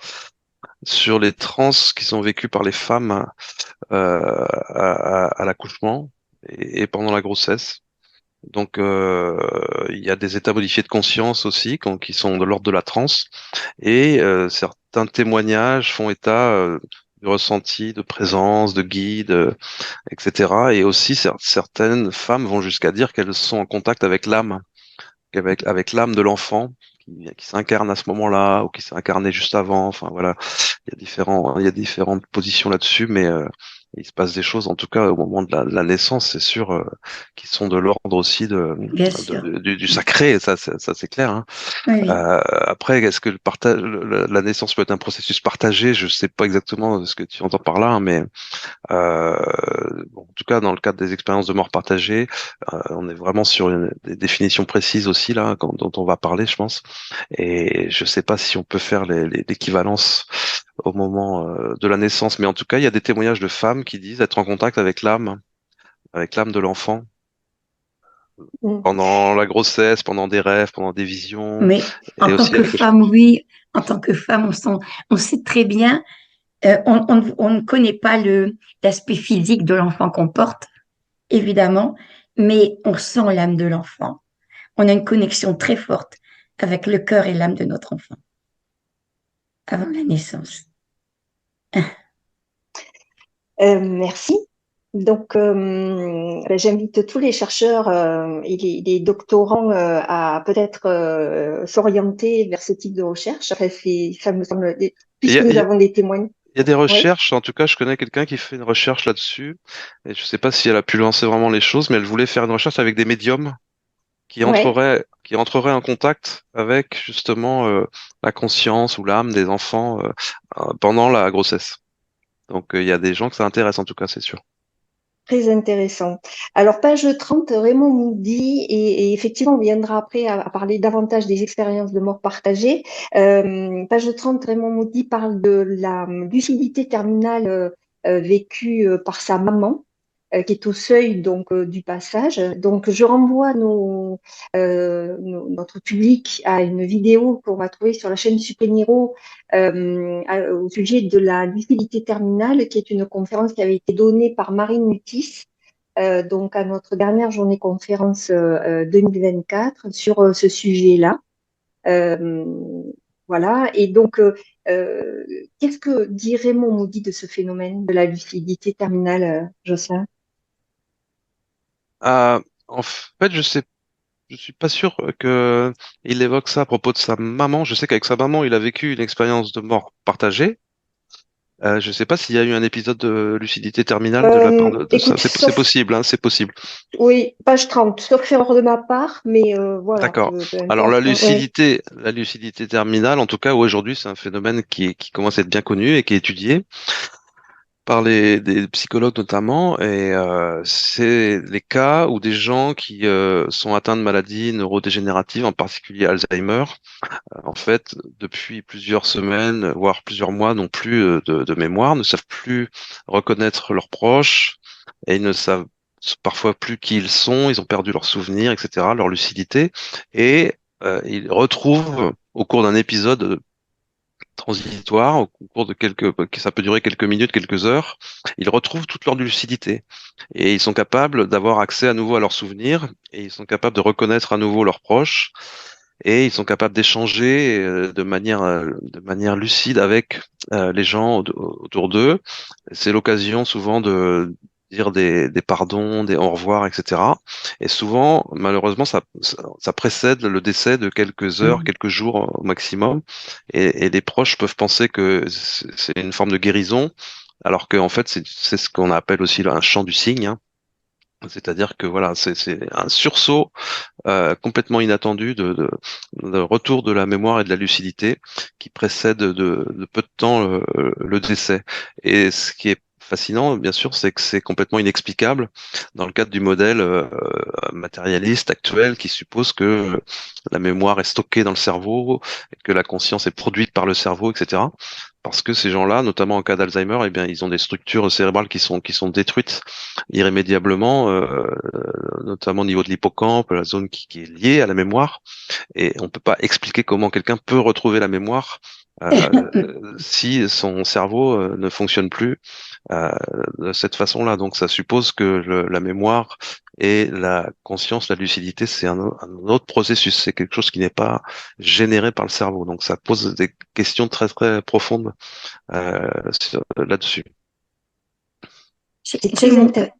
sur les trans qui sont vécues par les femmes à l'accouchement et pendant la grossesse. Donc, il y a des états modifiés de conscience aussi qui sont de l'ordre de la transe. Et certains témoignages font état de ressenti, de présence, de guide, etc. Et aussi, certaines femmes vont jusqu'à dire qu'elles sont en contact avec l'âme, avec l'âme de l'enfant qui s'incarne à ce moment-là ou qui s'est incarné juste avant. Enfin voilà, il y a différentes positions là-dessus, mais il se passe des choses, en tout cas au moment de la naissance, c'est sûr, qui sont de l'ordre aussi Bien sûr. du sacré, ça c'est clair, hein. Oui, oui. Après, est-ce que la naissance peut être un processus partagé? Je sais pas exactement ce que tu entends par là, hein, mais bon, en tout cas, dans le cadre des expériences de mort partagée, on est vraiment sur des définitions précises aussi là, dont on va parler, je pense. Et je sais pas si on peut faire l'équivalence au moment de la naissance, mais en tout cas, il y a des témoignages de femmes qui disent être en contact avec l'âme de l'enfant Mm. pendant la grossesse, pendant des rêves, pendant des visions, Mais en et tant aussi que avec le... femme, oui, en tant que femme, on sait très bien, on ne connaît pas l'aspect physique de l'enfant qu'on porte, évidemment, mais on sent l'âme de l'enfant. On a une connexion très forte avec le cœur et l'âme de notre enfant avant la naissance. Merci. Donc, j'invite tous les chercheurs et les doctorants à peut-être s'orienter vers ce type de recherche. Enfin, ça me semble, Il y puisque a, nous il y a- avons des témoignages. il y a des Oui, recherches, en tout cas, je connais quelqu'un qui fait une recherche là-dessus, et je sais pas si elle a pu lancer vraiment les choses, mais elle voulait faire une recherche avec des médiums ouais. qui entreraient en contact avec justement la conscience ou l'âme des enfants pendant la grossesse. Donc il y a des gens que ça intéresse en tout cas, c'est sûr. Très intéressant. Alors, page 30, Raymond Moody, et effectivement, on viendra après à parler davantage des expériences de mort partagée. Page 30, Raymond Moody parle de la lucidité terminale vécue par sa maman, qui est au seuil donc du passage. Donc, je renvoie notre public à une vidéo qu'on va trouver sur la chaîne Supéniro au sujet de la lucidité terminale, qui est une conférence qui avait été donnée par Marine Mutis, donc à notre dernière journée conférence 2024 sur ce sujet-là. Euh, voilà. Et donc, euh, qu'est-ce que dit Raymond Moody de ce phénomène de la lucidité terminale, Jocelyn? Euh, En fait, je suis pas sûr que il évoque ça à propos de sa maman. Je sais qu'avec sa maman, il a vécu une expérience de mort partagée. Je sais pas s'il y a eu un épisode de lucidité terminale de la part de ça. Écoute, C'est sauf, possible, hein, c'est possible. oui, page 30, sauf erreur de ma part, mais voilà, D'accord. peu Alors importe, hein, oui. la lucidité terminale, en tout cas aujourd'hui, c'est un phénomène qui commence à être bien connu et qui est étudié par des psychologues notamment. Et c'est les cas où des gens qui sont atteints de maladies neurodégénératives, en particulier Alzheimer, en fait, depuis plusieurs semaines, voire plusieurs mois, n'ont plus de mémoire, ne savent plus reconnaître leurs proches et ils ne savent parfois plus qui ils sont, ils ont perdu leurs souvenirs, etc., leur lucidité, et ils retrouvent au cours d'un épisode transitoire, au cours de ça peut durer quelques minutes, quelques heures, ils retrouvent toute leur lucidité et ils sont capables d'avoir accès à nouveau à leurs souvenirs et ils sont capables de reconnaître à nouveau leurs proches et ils sont capables d'échanger de manière lucide avec les gens autour d'eux. C'est l'occasion souvent de dire des pardons, des au revoir, etc. Et souvent, malheureusement, ça précède le décès de quelques heures, quelques jours au maximum. Et les proches peuvent penser que c'est une forme de guérison, alors qu'en fait, c'est ce qu'on appelle aussi un chant du cygne, hein. C'est-à-dire que voilà, c'est un sursaut complètement inattendu de retour de la mémoire et de la lucidité qui précède de peu de temps le décès. Et ce qui est fascinant, bien sûr, c'est que c'est complètement inexplicable dans le cadre du modèle matérialiste actuel qui suppose que la mémoire est stockée dans le cerveau, et que la conscience est produite par le cerveau, etc. Parce que ces gens-là, notamment en cas d'Alzheimer, eh bien, ils ont des structures cérébrales qui sont détruites irrémédiablement, notamment au niveau de l'hippocampe, la zone qui est liée à la mémoire. Et on peut pas expliquer comment quelqu'un peut retrouver la mémoire si son cerveau ne fonctionne plus euh, de cette façon-là. Donc ça suppose que la mémoire et la conscience, la lucidité, c'est un autre processus. C'est quelque chose qui n'est pas généré par le cerveau. Donc ça pose des questions très très profondes là-dessus. J'ai C'est j'ai très mon, intéressant.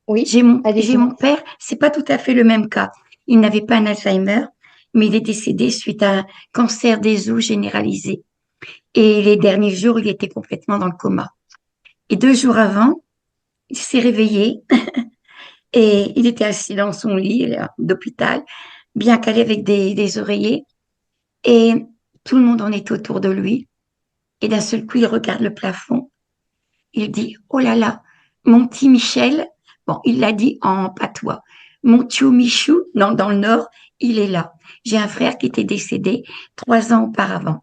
Oui, j'ai allez-y. mon père, c'est pas tout à fait le même cas. Il n'avait pas un Alzheimer, mais il est décédé suite à un cancer des os généralisé. Et les derniers jours, il était complètement dans le coma. Et 2 jours avant, il s'est réveillé et il était assis dans son lit d'hôpital, bien calé avec des oreillers. Et tout le monde en est autour de lui. Et d'un seul coup, il regarde le plafond. Il dit, oh là là, mon petit Michel, bon, il l'a dit en patois, mon tio Michou, dans le Nord, il est là. J'ai un frère qui était décédé 3 ans auparavant.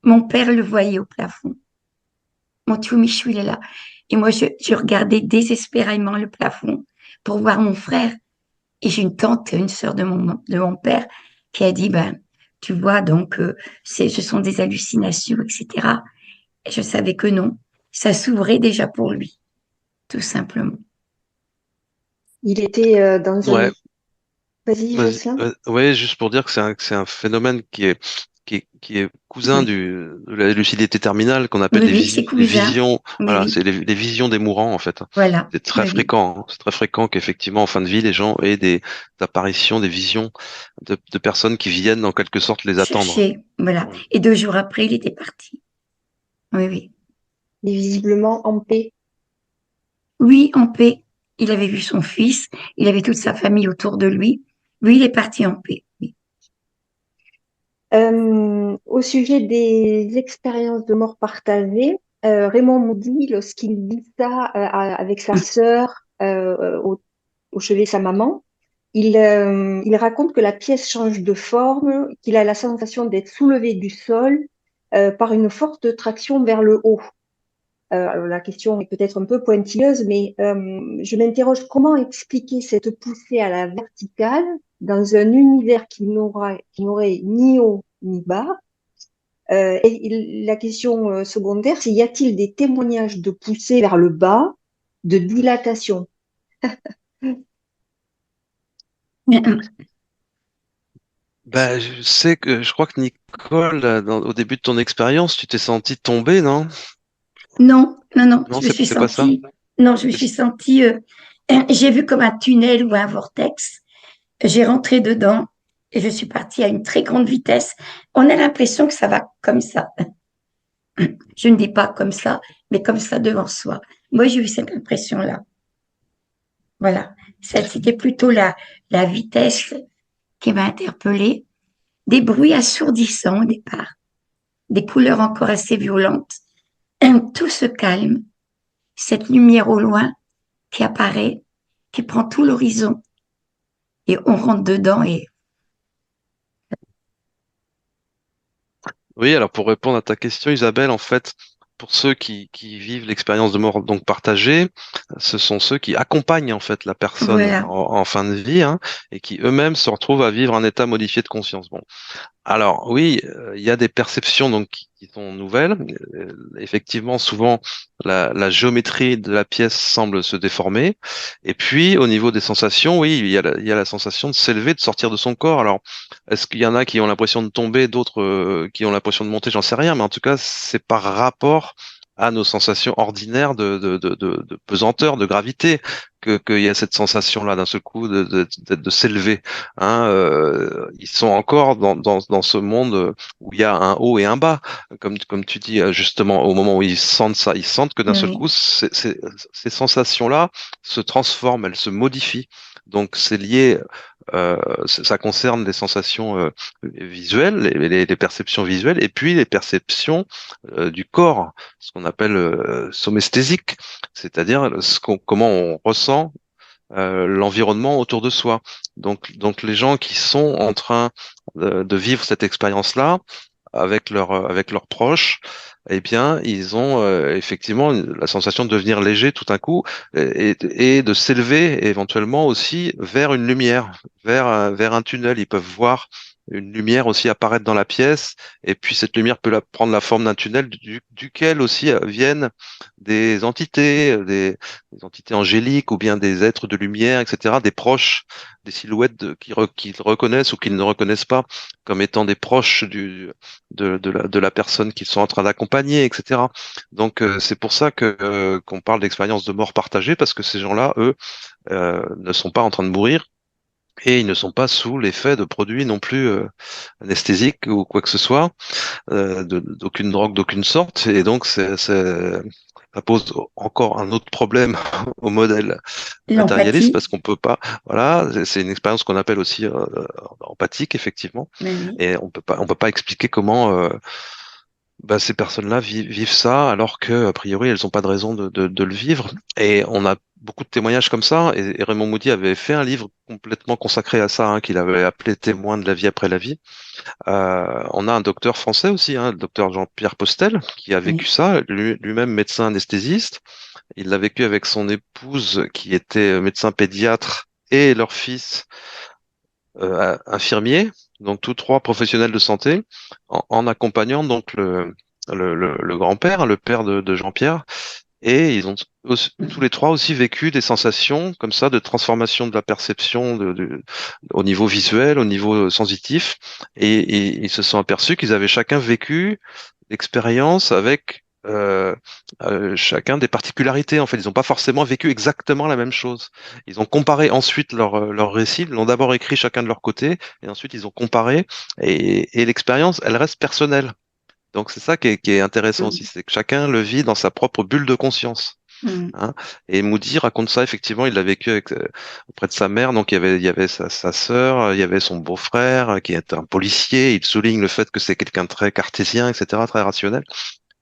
Mon père le voyait au plafond. Mon tio Michou, il est là. Et moi, je regardais désespérément le plafond pour voir mon frère. Et j'ai une tante, une sœur de mon père, qui a dit, ben, tu vois, donc, ce sont des hallucinations, etc. Et je savais que non. Ça s'ouvrait déjà pour lui, tout simplement. Il était dans un... Ouais, Vas-y, Jocelyn. ouais, juste pour dire que c'est un phénomène qui est qui est cousin Oui, de la lucidité terminale qu'on appelle oui, oui, c'est les cousin. visions. Oui, Voilà, oui, c'est les visions des mourants en fait. voilà. C'est très Oui, oui. fréquent, hein. C'est très fréquent qu'effectivement en fin de vie les gens aient des apparitions, des visions de personnes qui viennent en quelque sorte les attendre. Chercher, voilà. Et 2 jours après, il était parti. Oui, oui. Il est visiblement en paix. Oui, en paix. Il avait vu son fils, il avait toute sa famille autour de lui. Lui, il est parti en paix. Oui. Au sujet des expériences de mort partagée, Raymond Moody, lorsqu'il vit ça avec sa sœur au chevet de sa maman, il raconte que la pièce change de forme, qu'il a la sensation d'être soulevé du sol par une forte traction vers le haut. Alors la question est peut-être un peu pointilleuse, mais je m'interroge comment expliquer cette poussée à la verticale dans un univers qui n'aurait ni haut ni bas. La question secondaire, c'est y a-t-il des témoignages de poussée vers le bas, de dilatation? Ben, je crois que Nicole, au début de ton expérience, tu t'es senti tomber, non? Non, non, non, Non, c'est pas ça. je me suis Qu'est-ce- sentie, j'ai vu comme un tunnel ou un vortex. J'ai rentré dedans et je suis partie à une très grande vitesse. On a l'impression que ça va comme ça. Je ne dis pas comme ça, mais comme ça devant soi. Moi, j'ai eu cette impression-là. Voilà. C'était plutôt la vitesse qui m'a interpellée. Des bruits assourdissants au départ, des couleurs encore assez violentes. Tout se calme. Cette lumière au loin qui apparaît, qui prend tout l'horizon. Et on rentre dedans et Oui, alors pour répondre à ta question, Isabelle, en fait, pour ceux qui vivent l'expérience de mort donc partagée, ce sont ceux qui accompagnent en fait la personne voilà. en fin de vie, hein, et qui eux-mêmes se retrouvent à vivre un état modifié de conscience. Bon, alors oui, il y a des perceptions donc qui sont nouvelles. Effectivement, souvent la géométrie de la pièce semble se déformer. Et puis au niveau des sensations, oui, il y a la sensation de s'élever, de sortir de son corps. Alors est-ce qu'il y en a qui ont l'impression de tomber, d'autres qui ont l'impression de monter? J'en sais rien, mais en tout cas, c'est par rapport à nos sensations ordinaires de pesanteur, de gravité, qu'il y a cette sensation-là d'un seul coup de s'élever, hein. Ils sont encore dans ce monde où il y a un haut et un bas, comme tu dis justement, au moment où ils sentent ça, ils sentent que d'un seul Oui, coup, ces sensations-là se transforment, elles se modifient. Donc c'est lié, ça concerne les sensations visuelles, les perceptions visuelles, et puis les perceptions du corps, ce qu'on appelle somesthésique, c'est-à-dire comment on ressent l'environnement autour de soi. Donc les gens qui sont en train de vivre cette expérience-là avec leurs proches, eh bien, ils ont effectivement la sensation de devenir léger tout d'un coup et de s'élever éventuellement aussi vers une lumière, vers un tunnel. Ils peuvent voir une lumière aussi apparaître dans la pièce, et puis cette lumière peut prendre la forme d'un tunnel duquel aussi viennent des entités, des entités angéliques ou bien des êtres de lumière, etc., des proches, des silhouettes qu'ils reconnaissent ou qu'ils ne reconnaissent pas comme étant des proches de la personne qu'ils sont en train d'accompagner, etc. Donc c'est pour ça qu'on parle d'expérience de mort partagée, parce que ces gens-là, eux, ne sont pas en train de mourir. Et ils ne sont pas sous l'effet de produits non plus anesthésiques ou quoi que ce soit, d'aucune drogue, d'aucune sorte. Et donc, ça pose encore un autre problème au modèle matérialiste, l'empathie. parce qu'on peut pas, voilà, c'est une expérience qu'on appelle aussi empathique, effectivement. Oui, oui. Et on peut pas expliquer comment bah, ces personnes-là vivent ça alors que, a priori, elles n'ont pas de raison de le vivre. Et on a beaucoup de témoignages comme ça. Et Raymond Moody avait fait un livre complètement consacré à ça, hein, qu'il avait appelé Témoins de la vie après la vie. On a un docteur français aussi, hein, le docteur Jean-Pierre Postel, qui a vécu Oui. ça, lui-même médecin anesthésiste. Il l'a vécu avec son épouse, qui était médecin pédiatre, et leur fils infirmier, donc tous trois professionnels de santé, en accompagnant donc le grand-père, le père de Jean-Pierre. Et ils ont tous les trois aussi vécu des sensations comme ça de transformation de la perception au niveau visuel, au niveau sensitif. Et ils se sont aperçus qu'ils avaient chacun vécu l'expérience avec chacun des particularités. En fait, ils n'ont pas forcément vécu exactement la même chose. Ils ont comparé ensuite leur récit. Ils l'ont d'abord écrit chacun de leur côté, et ensuite ils ont comparé. Et l'expérience, elle reste personnelle. Donc c'est ça qui est intéressant aussi, c'est que chacun le vit dans sa propre bulle de conscience. Mm. Hein. Et Moody raconte ça, effectivement, il l'a vécu auprès de sa mère, donc il y avait sa sœur, il y avait son beau-frère qui est un policier, il souligne le fait que c'est quelqu'un de très cartésien, etc., très rationnel.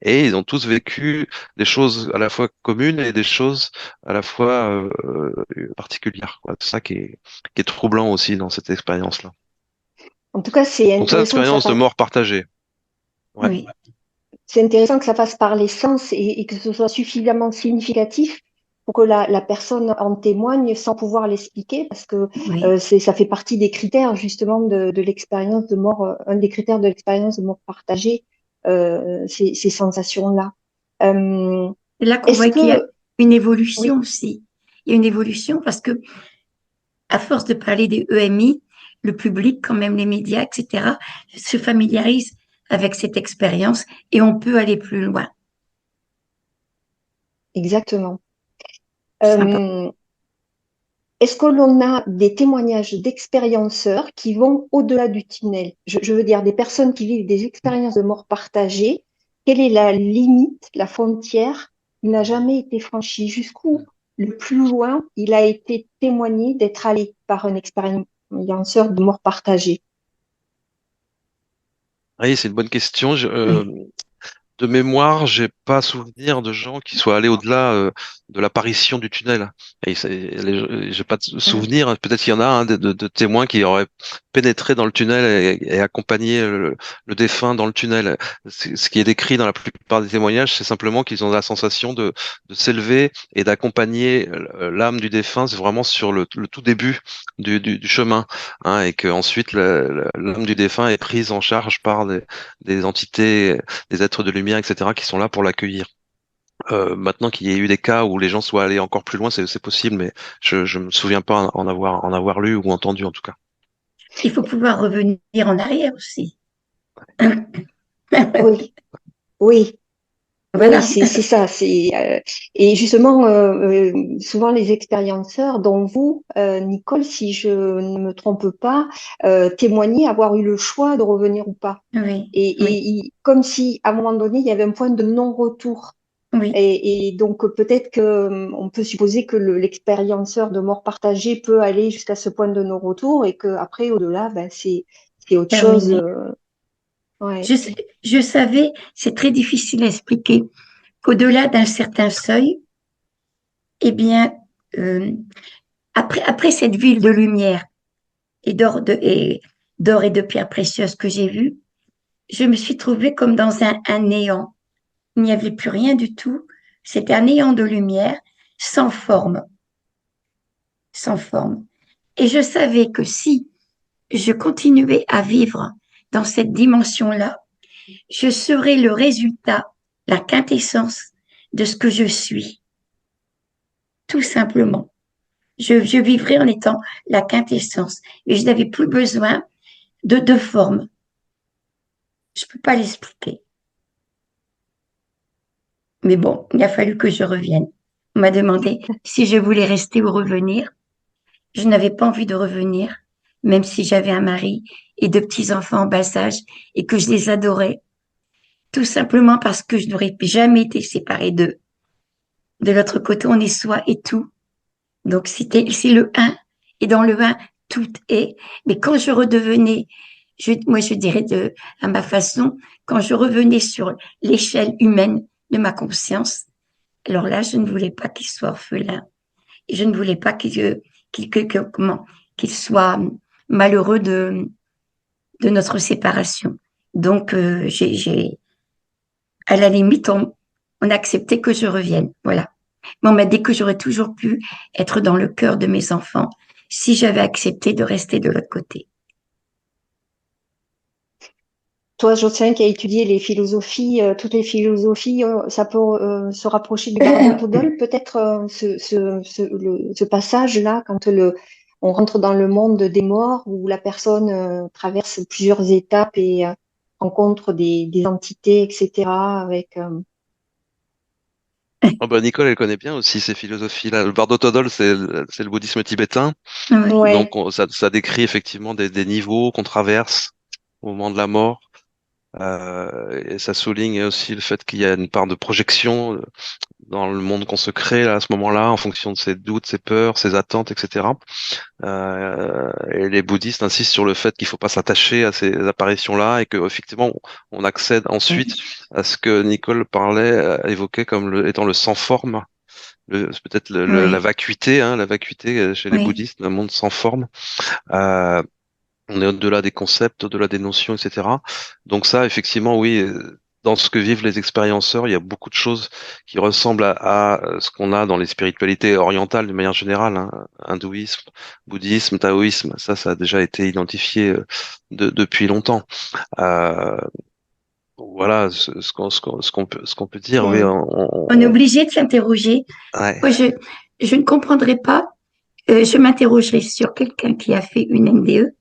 Et ils ont tous vécu des choses à la fois communes et des choses à la fois particulières, quoi. C'est ça qui est troublant aussi dans cette expérience-là. En tout cas, c'est Donc c'est intéressant que ça l'expérience de fasse, mort partagée. Ouais. Oui, c'est intéressant que ça passe par les sens et que ce soit suffisamment significatif pour que la personne en témoigne sans pouvoir l'expliquer, parce que oui. ça fait partie des critères justement de l'expérience de mort, un des critères de l'expérience de mort partagée, ces sensations-là. Euh, C'est là qu'on est-ce voit qu'il y a que, une évolution oui, aussi. Il y a une évolution parce que, à force de parler des EMI, le public, quand même les médias, etc., se familiarise avec cette expérience et on peut aller plus loin. exactement. C'est important. Euh, Est-ce que l'on a des témoignages d'expérienceurs qui vont au-delà du tunnel? Je veux dire, des personnes qui vivent des expériences de mort partagée. Quelle est la limite, la frontière qui n'a jamais été franchie? Jusqu'où le plus loin il a été témoigné d'être allé par un expérienceur de mort partagée? Oui, c'est une bonne question. Oui, De mémoire, j'ai pas souvenir de gens qui soient allés au-delà de l'apparition du tunnel. J'ai pas de souvenir. Peut-être qu'il y en a de témoins qui auraient pénétré dans le tunnel et accompagné le défunt dans le tunnel. Ce qui est décrit dans la plupart des témoignages, c'est simplement qu'ils ont la sensation de s'élever et d'accompagner l'âme du défunt. C'est vraiment sur le tout début du chemin, hein, et que ensuite l'âme du défunt est prise en charge par des entités, des êtres de lumière, etc., qui sont là pour l'accueillir. Maintenant qu'il y ait eu des cas où les gens soient allés encore plus loin, c'est possible, mais je me souviens pas en avoir lu ou entendu en tout cas. il faut pouvoir revenir en arrière aussi. Oui, oui. Oui, Voilà, c'est ça. Et justement, souvent les expérienceurs, dont vous, Nicole, si je ne me trompe pas, témoignez avoir eu le choix de revenir ou pas. oui, Et, oui, comme si à un moment donné, il y avait un point de non-retour. oui, Et donc peut-être que on peut supposer que l'expérienceur de mort partagée peut aller jusqu'à ce point de non-retour et que après, au-delà, ben, c'est autre chose. terminé. Ouais. Je, je savais, c'est très difficile à expliquer, qu'au-delà d'un certain seuil, eh bien, euh, après cette ville de lumière et d'or et de pierres précieuses que j'ai vue, je me suis trouvée comme dans un néant. Il n'y avait plus rien du tout. C'était un néant de lumière, sans forme, sans forme. Et je savais que si je continuais à vivre dans cette dimension-là, je serais le résultat, la quintessence de ce que je suis, tout simplement. Je vivrais en étant la quintessence et je n'avais plus besoin de forme. Je ne peux pas l'expliquer. Mais bon, il a fallu que je revienne. On m'a demandé si je voulais rester ou revenir. Je n'avais pas envie de revenir, même si j'avais un mari et deux petits-enfants en bas âge et que je les adorais, tout simplement parce que je n'aurais jamais été séparée d'eux. De l'autre côté, on est soi et tout. Donc, c'est le un. Et dans le un, tout est. Mais quand je redevenais, moi, je dirais à ma façon, quand je revenais sur l'échelle humaine de ma conscience, alors là, je ne voulais pas qu'il soit orphelin. Et je ne voulais pas qu'il soit malheureux de notre séparation. Donc, à la limite, on a accepté que je revienne. Voilà. Mais on m'a dit que j'aurais toujours pu être dans le cœur de mes enfants si j'avais accepté de rester de l'autre côté. toi, Jocelyn, qui a étudié les philosophies, toutes les philosophies, ça peut se rapprocher du Bardo Todol, peut-être ce passage-là, quand on rentre dans le monde des morts, où la personne traverse plusieurs étapes et rencontre des entités, etc. Avec, Oh bah, Nicole, elle connaît bien aussi ces philosophies-là. Le Bardo Todol, c'est le bouddhisme tibétain. Oui. ouais. Donc, ça décrit effectivement des niveaux qu'on traverse au moment de la mort. Et ça souligne aussi le fait qu'il y a une part de projection dans le monde qu'on se crée là, à ce moment-là, en fonction de ses doutes, ses peurs, ses attentes, etc. Et les bouddhistes insistent sur le fait qu'il faut pas s'attacher à ces apparitions-là et que effectivement on accède ensuite à ce que Nicole parlait, évoquait comme étant le sans forme, c'est peut-être la Oui, vacuité, hein, la vacuité chez les oui. bouddhistes, un monde sans forme. Euh, on est au-delà des concepts, au-delà des notions, etc. Donc ça, effectivement, oui, dans ce que vivent les expérienceurs, il y a beaucoup de choses qui ressemblent à ce qu'on a dans les spiritualités orientales de manière générale, hein. Hindouisme, bouddhisme, taoïsme, ça a déjà été identifié depuis longtemps. Euh, voilà ce qu'on peut dire. Oui, Mm. On est obligé de s'interroger. ouais. Moi, je ne comprendrais pas, je m'interrogerais sur quelqu'un qui a fait une MDE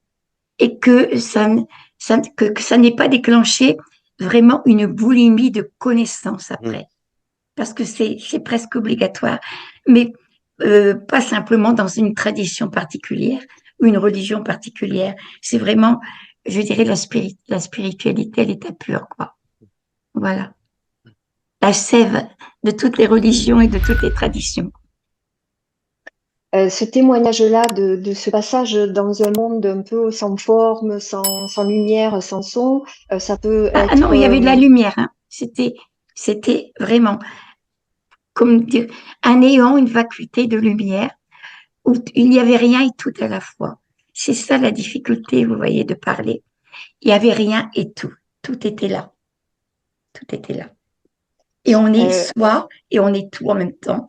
et que que ça n'ait pas déclenché vraiment une boulimie de connaissances Mm. après. Parce que c'est presque obligatoire. Mais pas simplement dans une tradition particulière ou une religion particulière. C'est vraiment, je dirais, la spiritualité à l'état pur, quoi. Voilà. La sève de toutes les religions et de toutes les traditions. Ce témoignage-là de ce passage dans un monde un peu sans forme, sans lumière, sans son, ça peut Ah non, être il y avait de la lumière, hein. C'était vraiment, comme dire, un néant, une vacuité de lumière où il n'y avait rien et tout à la fois. C'est ça la difficulté, vous voyez, de parler. Il n'y avait rien et tout. Tout était là. Tout était là. Et on est euh, soi et on est tout en même temps,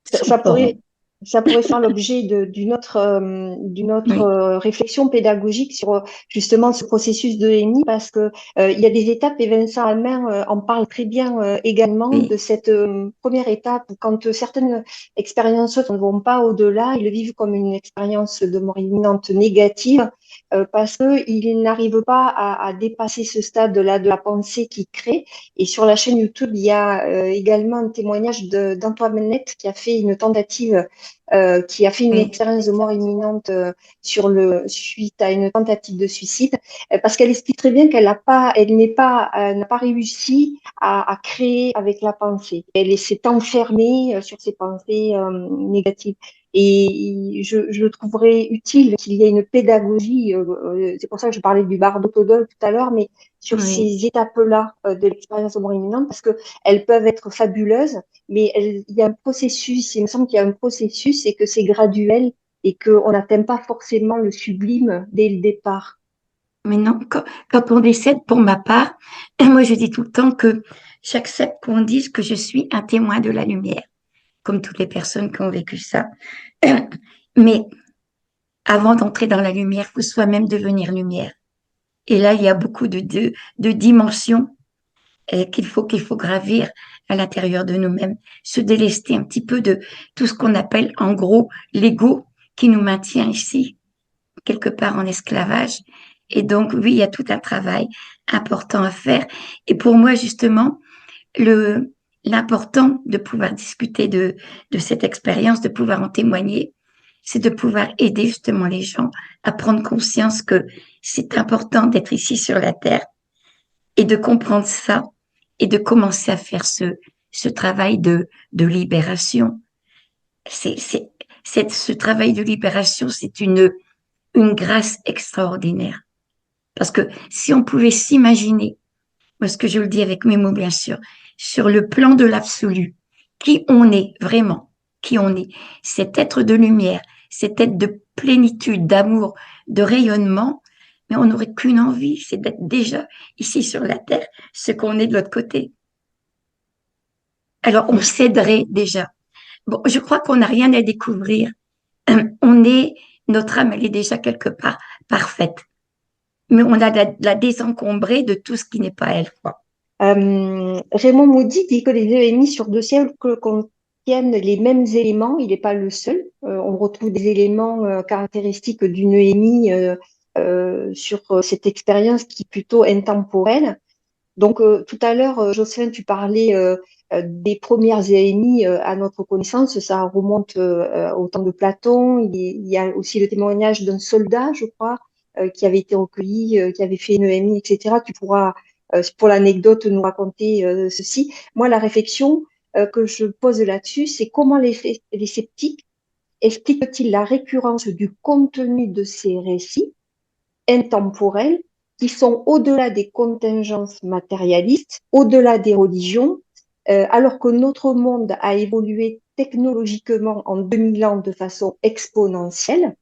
ça, sans ça forme. pourrait, ça pourrait faire l'objet d'une autre Oui, réflexion pédagogique sur justement ce processus de l'ENI parce que il y a des étapes et Vincent Allemain en parle très bien également de oui, cette première étape où quand certaines expériences ne vont pas au-delà, ils le vivent comme une expérience de mort imminente négative parce qu'ils n'arrivent pas à dépasser ce stade-là de la pensée qui crée. Et sur la chaîne YouTube, il y a également un témoignage d'Antoinette qui a fait une tentative, qui a fait une oui, expérience de mort imminente suite à une tentative de suicide, parce qu'elle explique très bien elle n'a pas réussi à créer avec la pensée. Elle s'est enfermée sur ses pensées négatives. Et je trouverais utile qu'il y ait une pédagogie, c'est pour ça que je parlais du bar d'autodol tout à l'heure, mais sur oui. ces étapes-là de l'expérience de mort imminente parce qu'elles peuvent être fabuleuses, mais il y a un processus, il me semble qu'il y a un processus et que c'est graduel et qu'on n'atteint pas forcément le sublime dès le départ. Mais non, quand on décède, pour ma part, moi je dis tout le temps que j'accepte qu'on dise que je suis un témoin de la lumière, comme toutes les personnes qui ont vécu ça. Mais avant d'entrer dans la lumière, il faut soi-même devenir lumière. Et là, il y a beaucoup de dimensions qu'il faut gravir à l'intérieur de nous-mêmes, se délester un petit peu de tout ce qu'on appelle en gros l'ego qui nous maintient ici, quelque part en esclavage. Et donc, oui, il y a tout un travail important à faire. Et pour moi, justement, l'important de pouvoir discuter de cette expérience, de pouvoir en témoigner, c'est de pouvoir aider justement les gens à prendre conscience que c'est important d'être ici sur la Terre et de comprendre ça et de commencer à faire ce travail de libération. Ce travail de libération, c'est une grâce extraordinaire. Parce que si on pouvait s'imaginer, parce que je le dis avec mes mots bien sûr, sur le plan de l'absolu, qui on est vraiment, qui on est, cet être de lumière, cet être de plénitude, d'amour, de rayonnement, mais on n'aurait qu'une envie, c'est d'être déjà ici sur la terre, ce qu'on est de l'autre côté. Alors on céderait déjà. Bon, je crois qu'on n'a rien à découvrir. On est, notre âme, elle est déjà quelque part parfaite. mais on a la désencombrer de tout ce qui n'est pas elle, quoi. Raymond Moody dit que les EMI sur 2 siècles contiennent les mêmes éléments. Il n'est pas le seul. On retrouve des éléments caractéristiques d'une EMI sur cette expérience qui est plutôt intemporelle. Donc, tout à l'heure, Jocelyn, tu parlais des premières EMI à notre connaissance. Ça remonte au temps de Platon. Il y a aussi le témoignage d'un soldat, je crois, qui avait été recueilli, qui avait fait une EMI, etc. Tu pourras, pour l'anecdote, nous raconter ceci. Moi, la réflexion que je pose là-dessus, c'est comment les sceptiques expliquent-ils la récurrence du contenu de ces récits intemporels qui sont au-delà des contingences matérialistes, au-delà des religions, alors que notre monde a évolué technologiquement en 2000 ans de façon exponentielle.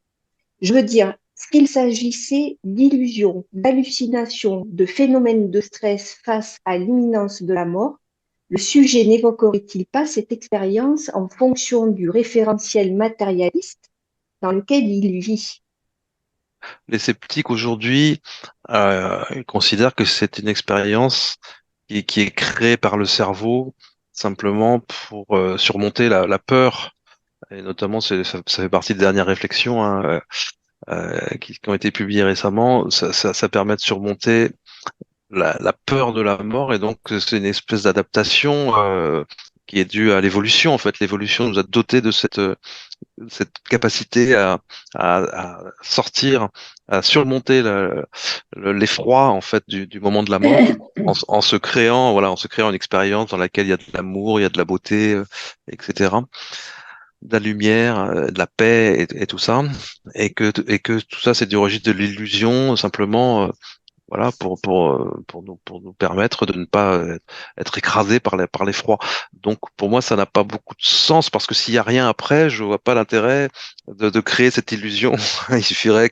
Je veux dire, s'il s'agissait d'illusions, d'hallucinations, de phénomènes de stress face à l'imminence de la mort, le sujet n'évoquerait-il pas cette expérience en fonction du référentiel matérialiste dans lequel il vit? Les sceptiques aujourd'hui ils considèrent que c'est une expérience qui est créée par le cerveau simplement pour surmonter la peur. Et notamment, ça fait partie des dernières réflexions qui ont été publiées récemment. Ça permet de surmonter la peur de la mort, et donc c'est une espèce d'adaptation qui est due à l'évolution. En fait, l'évolution nous a doté de cette capacité à sortir, à surmonter l'effroi en fait du moment de la mort, en se créant, voilà, en se créant une expérience dans laquelle il y a de l'amour, il y a de la beauté, etc., de la lumière, de la paix et tout ça, et que tout ça c'est du registre de l'illusion simplement. Voilà, pour nous permettre de ne pas être écrasé par l'effroi. Donc, pour moi, ça n'a pas beaucoup de sens parce que s'il y a rien après, je vois pas l'intérêt de créer cette illusion. Il suffirait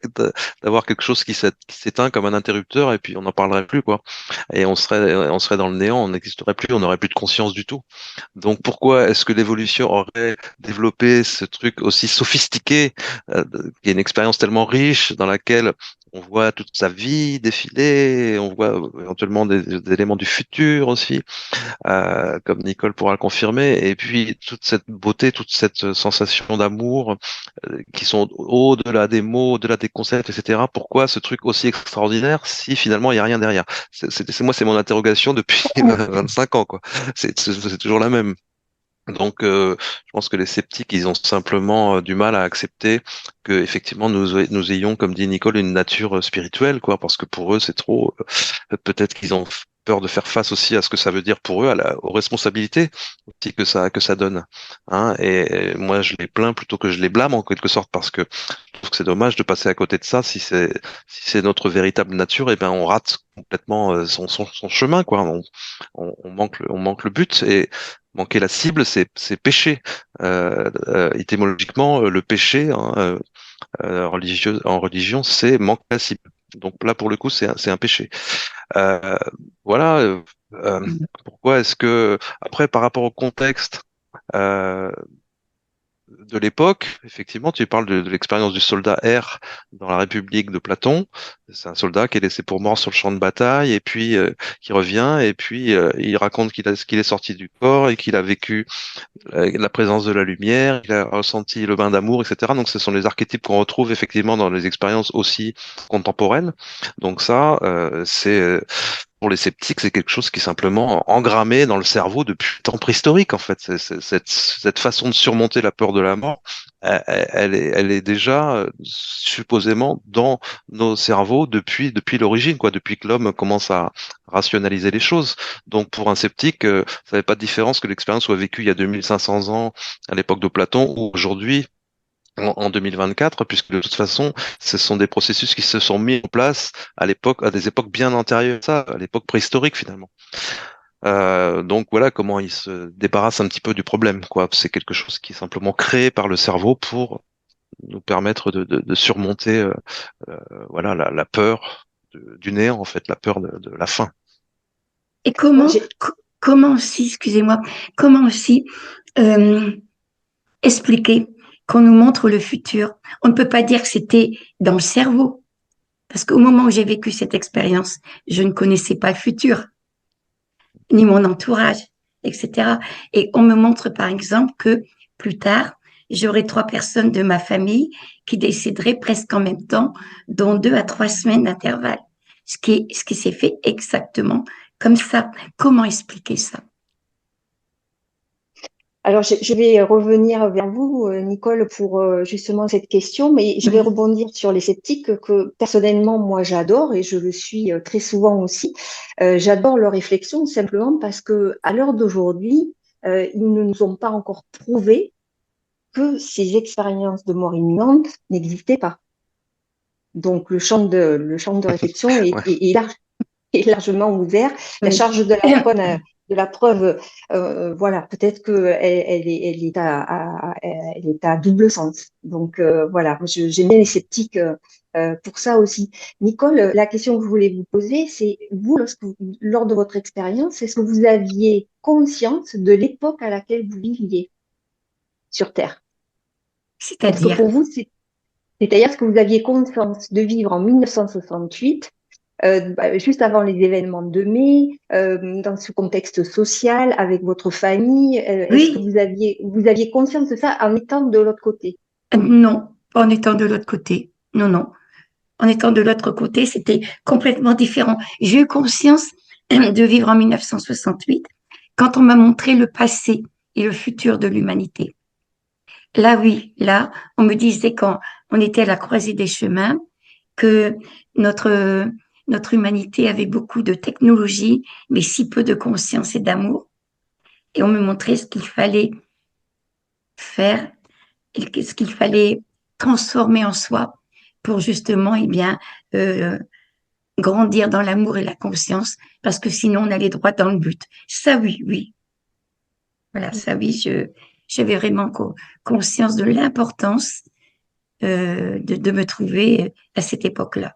d'avoir quelque chose qui s'éteint comme un interrupteur et puis on n'en parlerait plus, quoi. Et on serait dans le néant, on n'existerait plus, on n'aurait plus de conscience du tout. Donc, pourquoi est-ce que l'évolution aurait développé ce truc aussi sophistiqué, qui est une expérience tellement riche dans laquelle on voit toute sa vie défiler, on voit éventuellement des éléments du futur aussi, comme Nicole pourra le confirmer, et puis toute cette beauté, toute cette sensation d'amour qui sont au-delà des mots, au-delà des concepts, etc. Pourquoi ce truc aussi extraordinaire si finalement il n'y a rien derrière? Moi, c'est mon interrogation depuis 25 ans, quoi. C'est toujours la même. Donc, je pense que les sceptiques, ils ont simplement du mal à accepter que effectivement nous ayons, comme dit Nicole, une nature spirituelle, quoi, parce que pour eux, c'est trop. Peut-être qu'ils ont peur de faire face aussi à ce que ça veut dire pour eux, aux responsabilités aussi que ça donne. Hein. Et moi, je les plains plutôt que je les blâme en quelque sorte, parce que je trouve que c'est dommage de passer à côté de ça. Si c'est notre véritable nature, et ben on rate complètement son chemin, quoi. On manque le but, et manquer la cible, c'est péché. Étymologiquement, le péché, hein, en religion, c'est manquer la cible. Donc là, pour le coup, c'est un péché. Euh, voilà. Pourquoi est-ce que après, par rapport au contexte euh, de l'époque, effectivement, tu parles de l'expérience du soldat R dans la République de Platon. C'est un soldat qui est laissé pour mort sur le champ de bataille et puis qui revient et puis il raconte qu'il est sorti du corps et qu'il a vécu la présence de la lumière, il a ressenti le bain d'amour, etc. Donc, ce sont les archétypes qu'on retrouve effectivement dans les expériences aussi contemporaines. Donc ça, pour les sceptiques, c'est quelque chose qui est simplement engrammé dans le cerveau depuis le temps préhistorique, en fait. Cette façon de surmonter la peur de la mort, elle est déjà supposément dans nos cerveaux depuis l'origine, quoi, depuis que l'homme commence à rationaliser les choses. Donc, pour un sceptique, ça n'avait pas de différence que l'expérience soit vécue il y a 2500 ans à l'époque de Platon ou aujourd'hui en 2024, puisque de toute façon, ce sont des processus qui se sont mis en place à des époques bien antérieures à ça, à l'époque préhistorique finalement. Donc voilà comment il se débarrasse un petit peu du problème, quoi. C'est quelque chose qui est simplement créé par le cerveau pour nous permettre de surmonter, voilà, la peur du néant, en fait, la peur de la fin. Et J'ai- comment aussi, excusez-moi, comment aussi euh, expliquer qu'on nous montre le futur? On ne peut pas dire que c'était dans le cerveau. Parce qu'au moment où j'ai vécu cette expérience, je ne connaissais pas le futur, ni mon entourage, etc. Et on me montre par exemple que plus tard, j'aurai 3 personnes de ma famille qui décéderaient presque en même temps, dont 2 à 3 semaines d'intervalle. Ce qui s'est fait exactement comme ça. Comment expliquer ça? Alors, je vais revenir vers vous, Nicole, pour justement cette question, mais je vais Oui, rebondir sur les sceptiques que personnellement, moi, j'adore et je le suis très souvent aussi. J'adore leurs réflexions simplement parce que à l'heure d'aujourd'hui, ils ne nous ont pas encore prouvé que ces expériences de mort imminente n'existaient pas. Donc, le champ de réflexion est, Ouais. est, est large, est largement ouvert. La oui. charge de la preuve, voilà, peut-être qu'elle est à double sens. Donc, voilà, j'aime bien les sceptiques pour ça aussi. Nicole, la question que je voulais vous poser, c'est vous, lors de votre expérience, est-ce que vous aviez conscience de l'époque à laquelle vous viviez sur Terre? Est-ce que C'est-à-dire, pour vous, c'est-à-dire est-ce que vous aviez conscience de vivre en 1968 juste avant les événements de mai, dans ce contexte social, avec votre famille, est-ce que oui, vous aviez conscience de ça en étant de l'autre côté? non, pas en étant de l'autre côté. Non, non. En étant de l'autre côté, c'était complètement différent. J'ai eu conscience de vivre en 1968 quand on m'a montré le passé et le futur de l'humanité. Là, oui, là, on me disait quand on était à la croisée des chemins que notre, notre humanité avait beaucoup de technologie, mais si peu de conscience et d'amour. Et on me montrait ce qu'il fallait faire, et ce qu'il fallait transformer en soi pour justement, eh bien, euh, grandir dans l'amour et la conscience, parce que sinon on allait droit dans le but. Ça, oui, oui. Voilà, ça, oui, j'avais vraiment conscience de l'importance de me trouver à cette époque-là.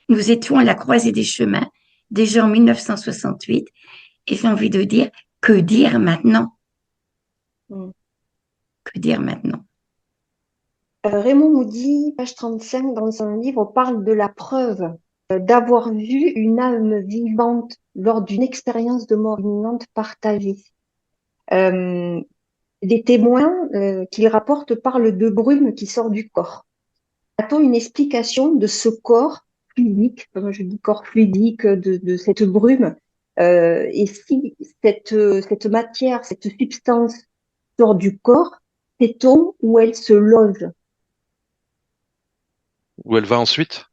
Nous étions à la croisée des chemins, déjà en 1968, et j'ai envie de dire, que dire maintenant? Hmm. Que dire maintenant? Raymond Moody, page 35, dans son livre, parle de la preuve d'avoir vu une âme vivante lors d'une expérience de mort imminente partagée. Euh, les témoins qu'il rapporte parlent de brume qui sort du corps. A-t-on une explication de ce corps fluidique, comme je dis corps fluidique, de cette brume, et si cette matière, cette substance sort du corps, sait-on où elle se loge? Où elle va ensuite,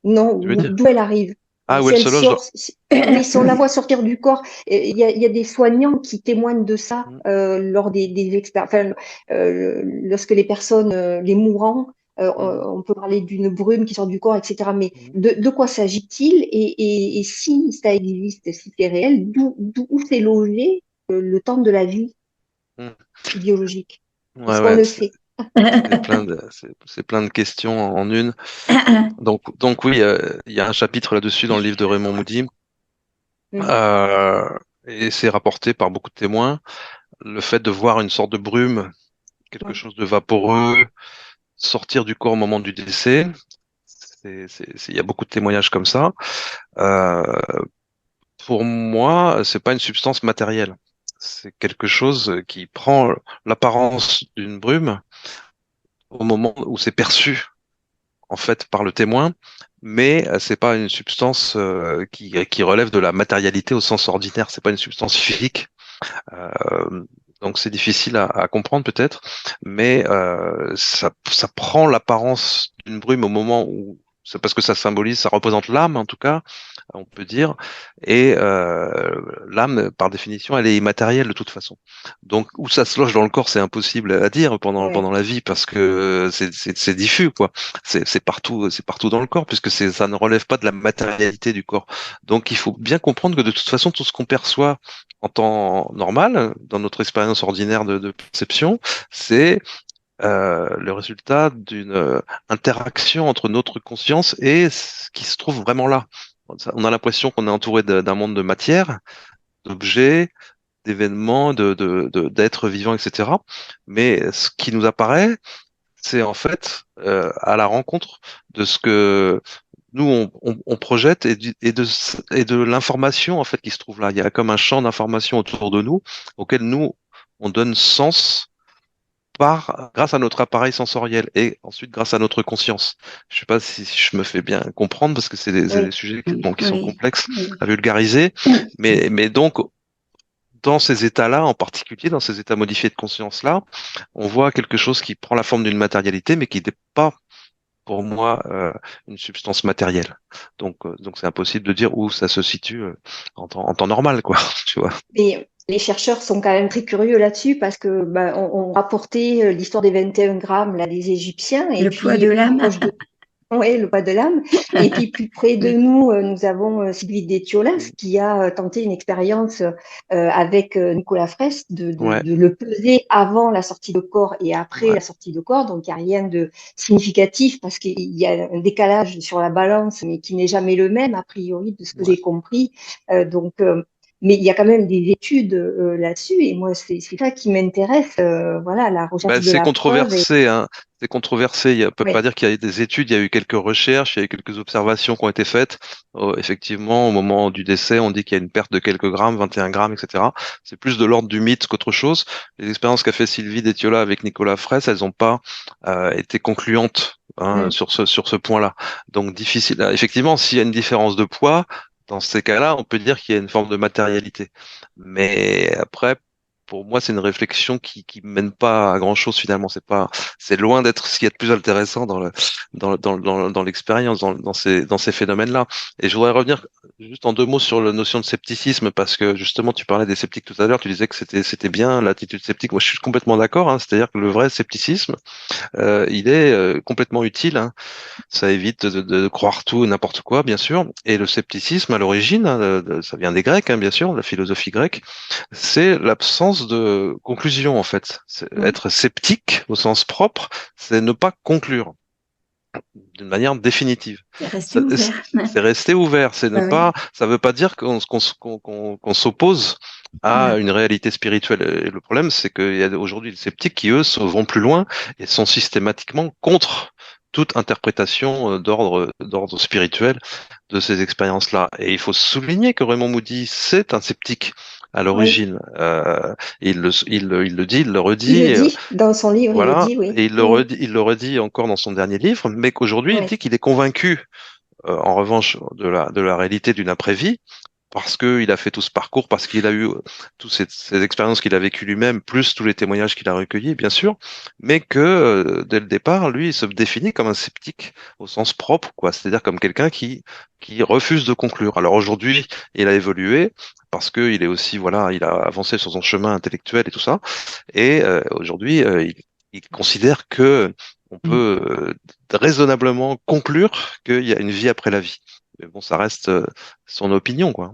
Non, tu veux dire? d'où elle arrive? Ah, où Si elle elle se loge dans... sort, oui, si on la voit sortir du corps, il y a des soignants qui témoignent de ça lors des enfin, lorsque les personnes, les mourants, on peut parler d'une brume qui sort du corps, etc. Mais de quoi s'agit-il? Et si ça existe, si c'est réel, où s'est logé le temps de la vie biologique? Ouais, Est-ce qu'on ouais, le sait? c'est plein de questions en une. Donc oui, il y a un chapitre là-dessus dans le livre de Raymond Moody, Mhm. euh, et c'est rapporté par beaucoup de témoins. Le fait de voir une sorte de brume, quelque Ouais. chose de vaporeux, sortir du corps au moment du décès, il y a beaucoup de témoignages comme ça. Euh, pour moi, c'est pas une substance matérielle. C'est quelque chose qui prend l'apparence d'une brume au moment où c'est perçu en fait par le témoin, mais c'est pas une substance qui relève de la matérialité au sens ordinaire. C'est pas une substance physique. Euh, donc c'est difficile à comprendre peut-être, mais ça prend l'apparence d'une brume au moment où c'est parce que ça symbolise, ça représente l'âme en tout cas, on peut dire, et l'âme par définition elle est immatérielle de toute façon. Donc où ça se loge dans le corps c'est impossible à dire pendant Ouais. la vie parce que c'est diffus quoi, c'est partout dans le corps puisque ça ne relève pas de la matérialité du corps. Donc il faut bien comprendre que de toute façon tout ce qu'on perçoit en temps normal, dans notre expérience ordinaire de perception, c'est le résultat d'une interaction entre notre conscience et ce qui se trouve vraiment là. On a l'impression qu'on est entouré d'un monde de matière, d'objets, d'événements, d'êtres vivants, etc. Mais ce qui nous apparaît, c'est en fait à la rencontre de ce que nous, on projette et de l'information en fait qui se trouve là. Il y a comme un champ d'information autour de nous auquel nous, on donne sens grâce à notre appareil sensoriel et ensuite grâce à notre conscience. Je sais pas si je me fais bien comprendre parce que c'est des Oui, sujets Oui, bon, qui sont oui, complexes oui. à vulgariser, mais donc dans ces états-là, en particulier dans ces états modifiés de conscience-là, on voit quelque chose qui prend la forme d'une matérialité, mais qui n'est pas pour moi une substance matérielle. Donc c'est impossible de dire où ça se situe en temps normal, quoi. Tu vois. mais les chercheurs sont quand même très curieux là-dessus parce que on rapportait l'histoire des 21 grammes là, des Égyptiens et Le poids de puis plus l'âme. proche de ouais, le pas de l'âme. Et puis plus près de nous, nous avons Sylvie Détiolas qui a tenté une expérience avec Nicolas Fraisse Ouais, de le peser avant la sortie de corps et après ouais, la sortie de corps. Donc il n'y a rien de significatif parce qu'il y a un décalage sur la balance, mais qui n'est jamais le même a priori de ce que ouais. j'ai compris. Mais il y a quand même des études là-dessus et moi c'est ça qui m'intéresse. Voilà, la recherche Bah, de c'est la preuve. Et, controversé, hein. C'est controversé. On peut pas ouais, dire qu'il y a eu des études, il y a eu quelques recherches, il y a eu quelques observations qui ont été faites. Effectivement, au moment du décès, on dit qu'il y a une perte de quelques grammes, 21 grammes, etc. C'est plus de l'ordre du mythe qu'autre chose. Les expériences qu'a fait Sylvie Détiola avec Nicolas Fraisse, elles n'ont pas été concluantes, hein, Mm. sur ce point-là. Donc difficile. Effectivement, s'il y a une différence de poids, dans ces cas-là, on peut dire qu'il y a une forme de matérialité. Mais après, pour moi, c'est une réflexion qui mène pas à grand-chose finalement. C'est loin d'être ce qu'il y a de plus intéressant dans l'expérience, dans ces phénomènes-là. Et je voudrais revenir juste en deux mots sur la notion de scepticisme parce que justement, tu parlais des sceptiques tout à l'heure. Tu disais que c'était bien l'attitude sceptique. Moi, je suis complètement d'accord, hein. C'est-à-dire que le vrai scepticisme, il est complètement utile, hein. Ça évite de croire tout et n'importe quoi, bien sûr. Et le scepticisme, à l'origine, hein, ça vient des Grecs, hein, bien sûr, de la philosophie grecque, c'est l'absence de conclusion, en fait. mm, Être sceptique, au sens propre, c'est ne pas conclure d'une manière définitive. C'est resté Ça- ouvert. C'est rester ouvert, c'est ne Ah oui. pas, ça veut pas dire qu'on s'oppose à Ouais. une réalité spirituelle. Et le problème, c'est qu'il y a aujourd'hui des sceptiques qui, eux, vont plus loin et sont systématiquement contre toute interprétation d'ordre spirituel de ces expériences-là. Et il faut souligner que Raymond Moody, c'est un sceptique à oui. l'origine. Il le dit, il le Il le redit. dit dans son livre, il le Voilà, dit, oui. et Oui, il le redit encore dans son dernier livre, mais qu'aujourd'hui, il oui, dit qu'il est convaincu, en revanche, de la réalité d'une après-vie, parce qu'il a fait tout ce parcours, parce qu'il a eu toutes ces expériences qu'il a vécues lui-même, plus tous les témoignages qu'il a recueillis, bien sûr, mais que dès le départ, lui, il se définit comme un sceptique au sens propre, quoi, c'est-à-dire comme quelqu'un qui refuse de conclure. Alors aujourd'hui, il a évolué, parce qu'il est aussi, voilà, il a avancé sur son chemin intellectuel et tout ça, et aujourd'hui, il considère que on Mm. peut raisonnablement conclure qu'il y a une vie après la vie. Mais bon, ça reste son opinion, quoi.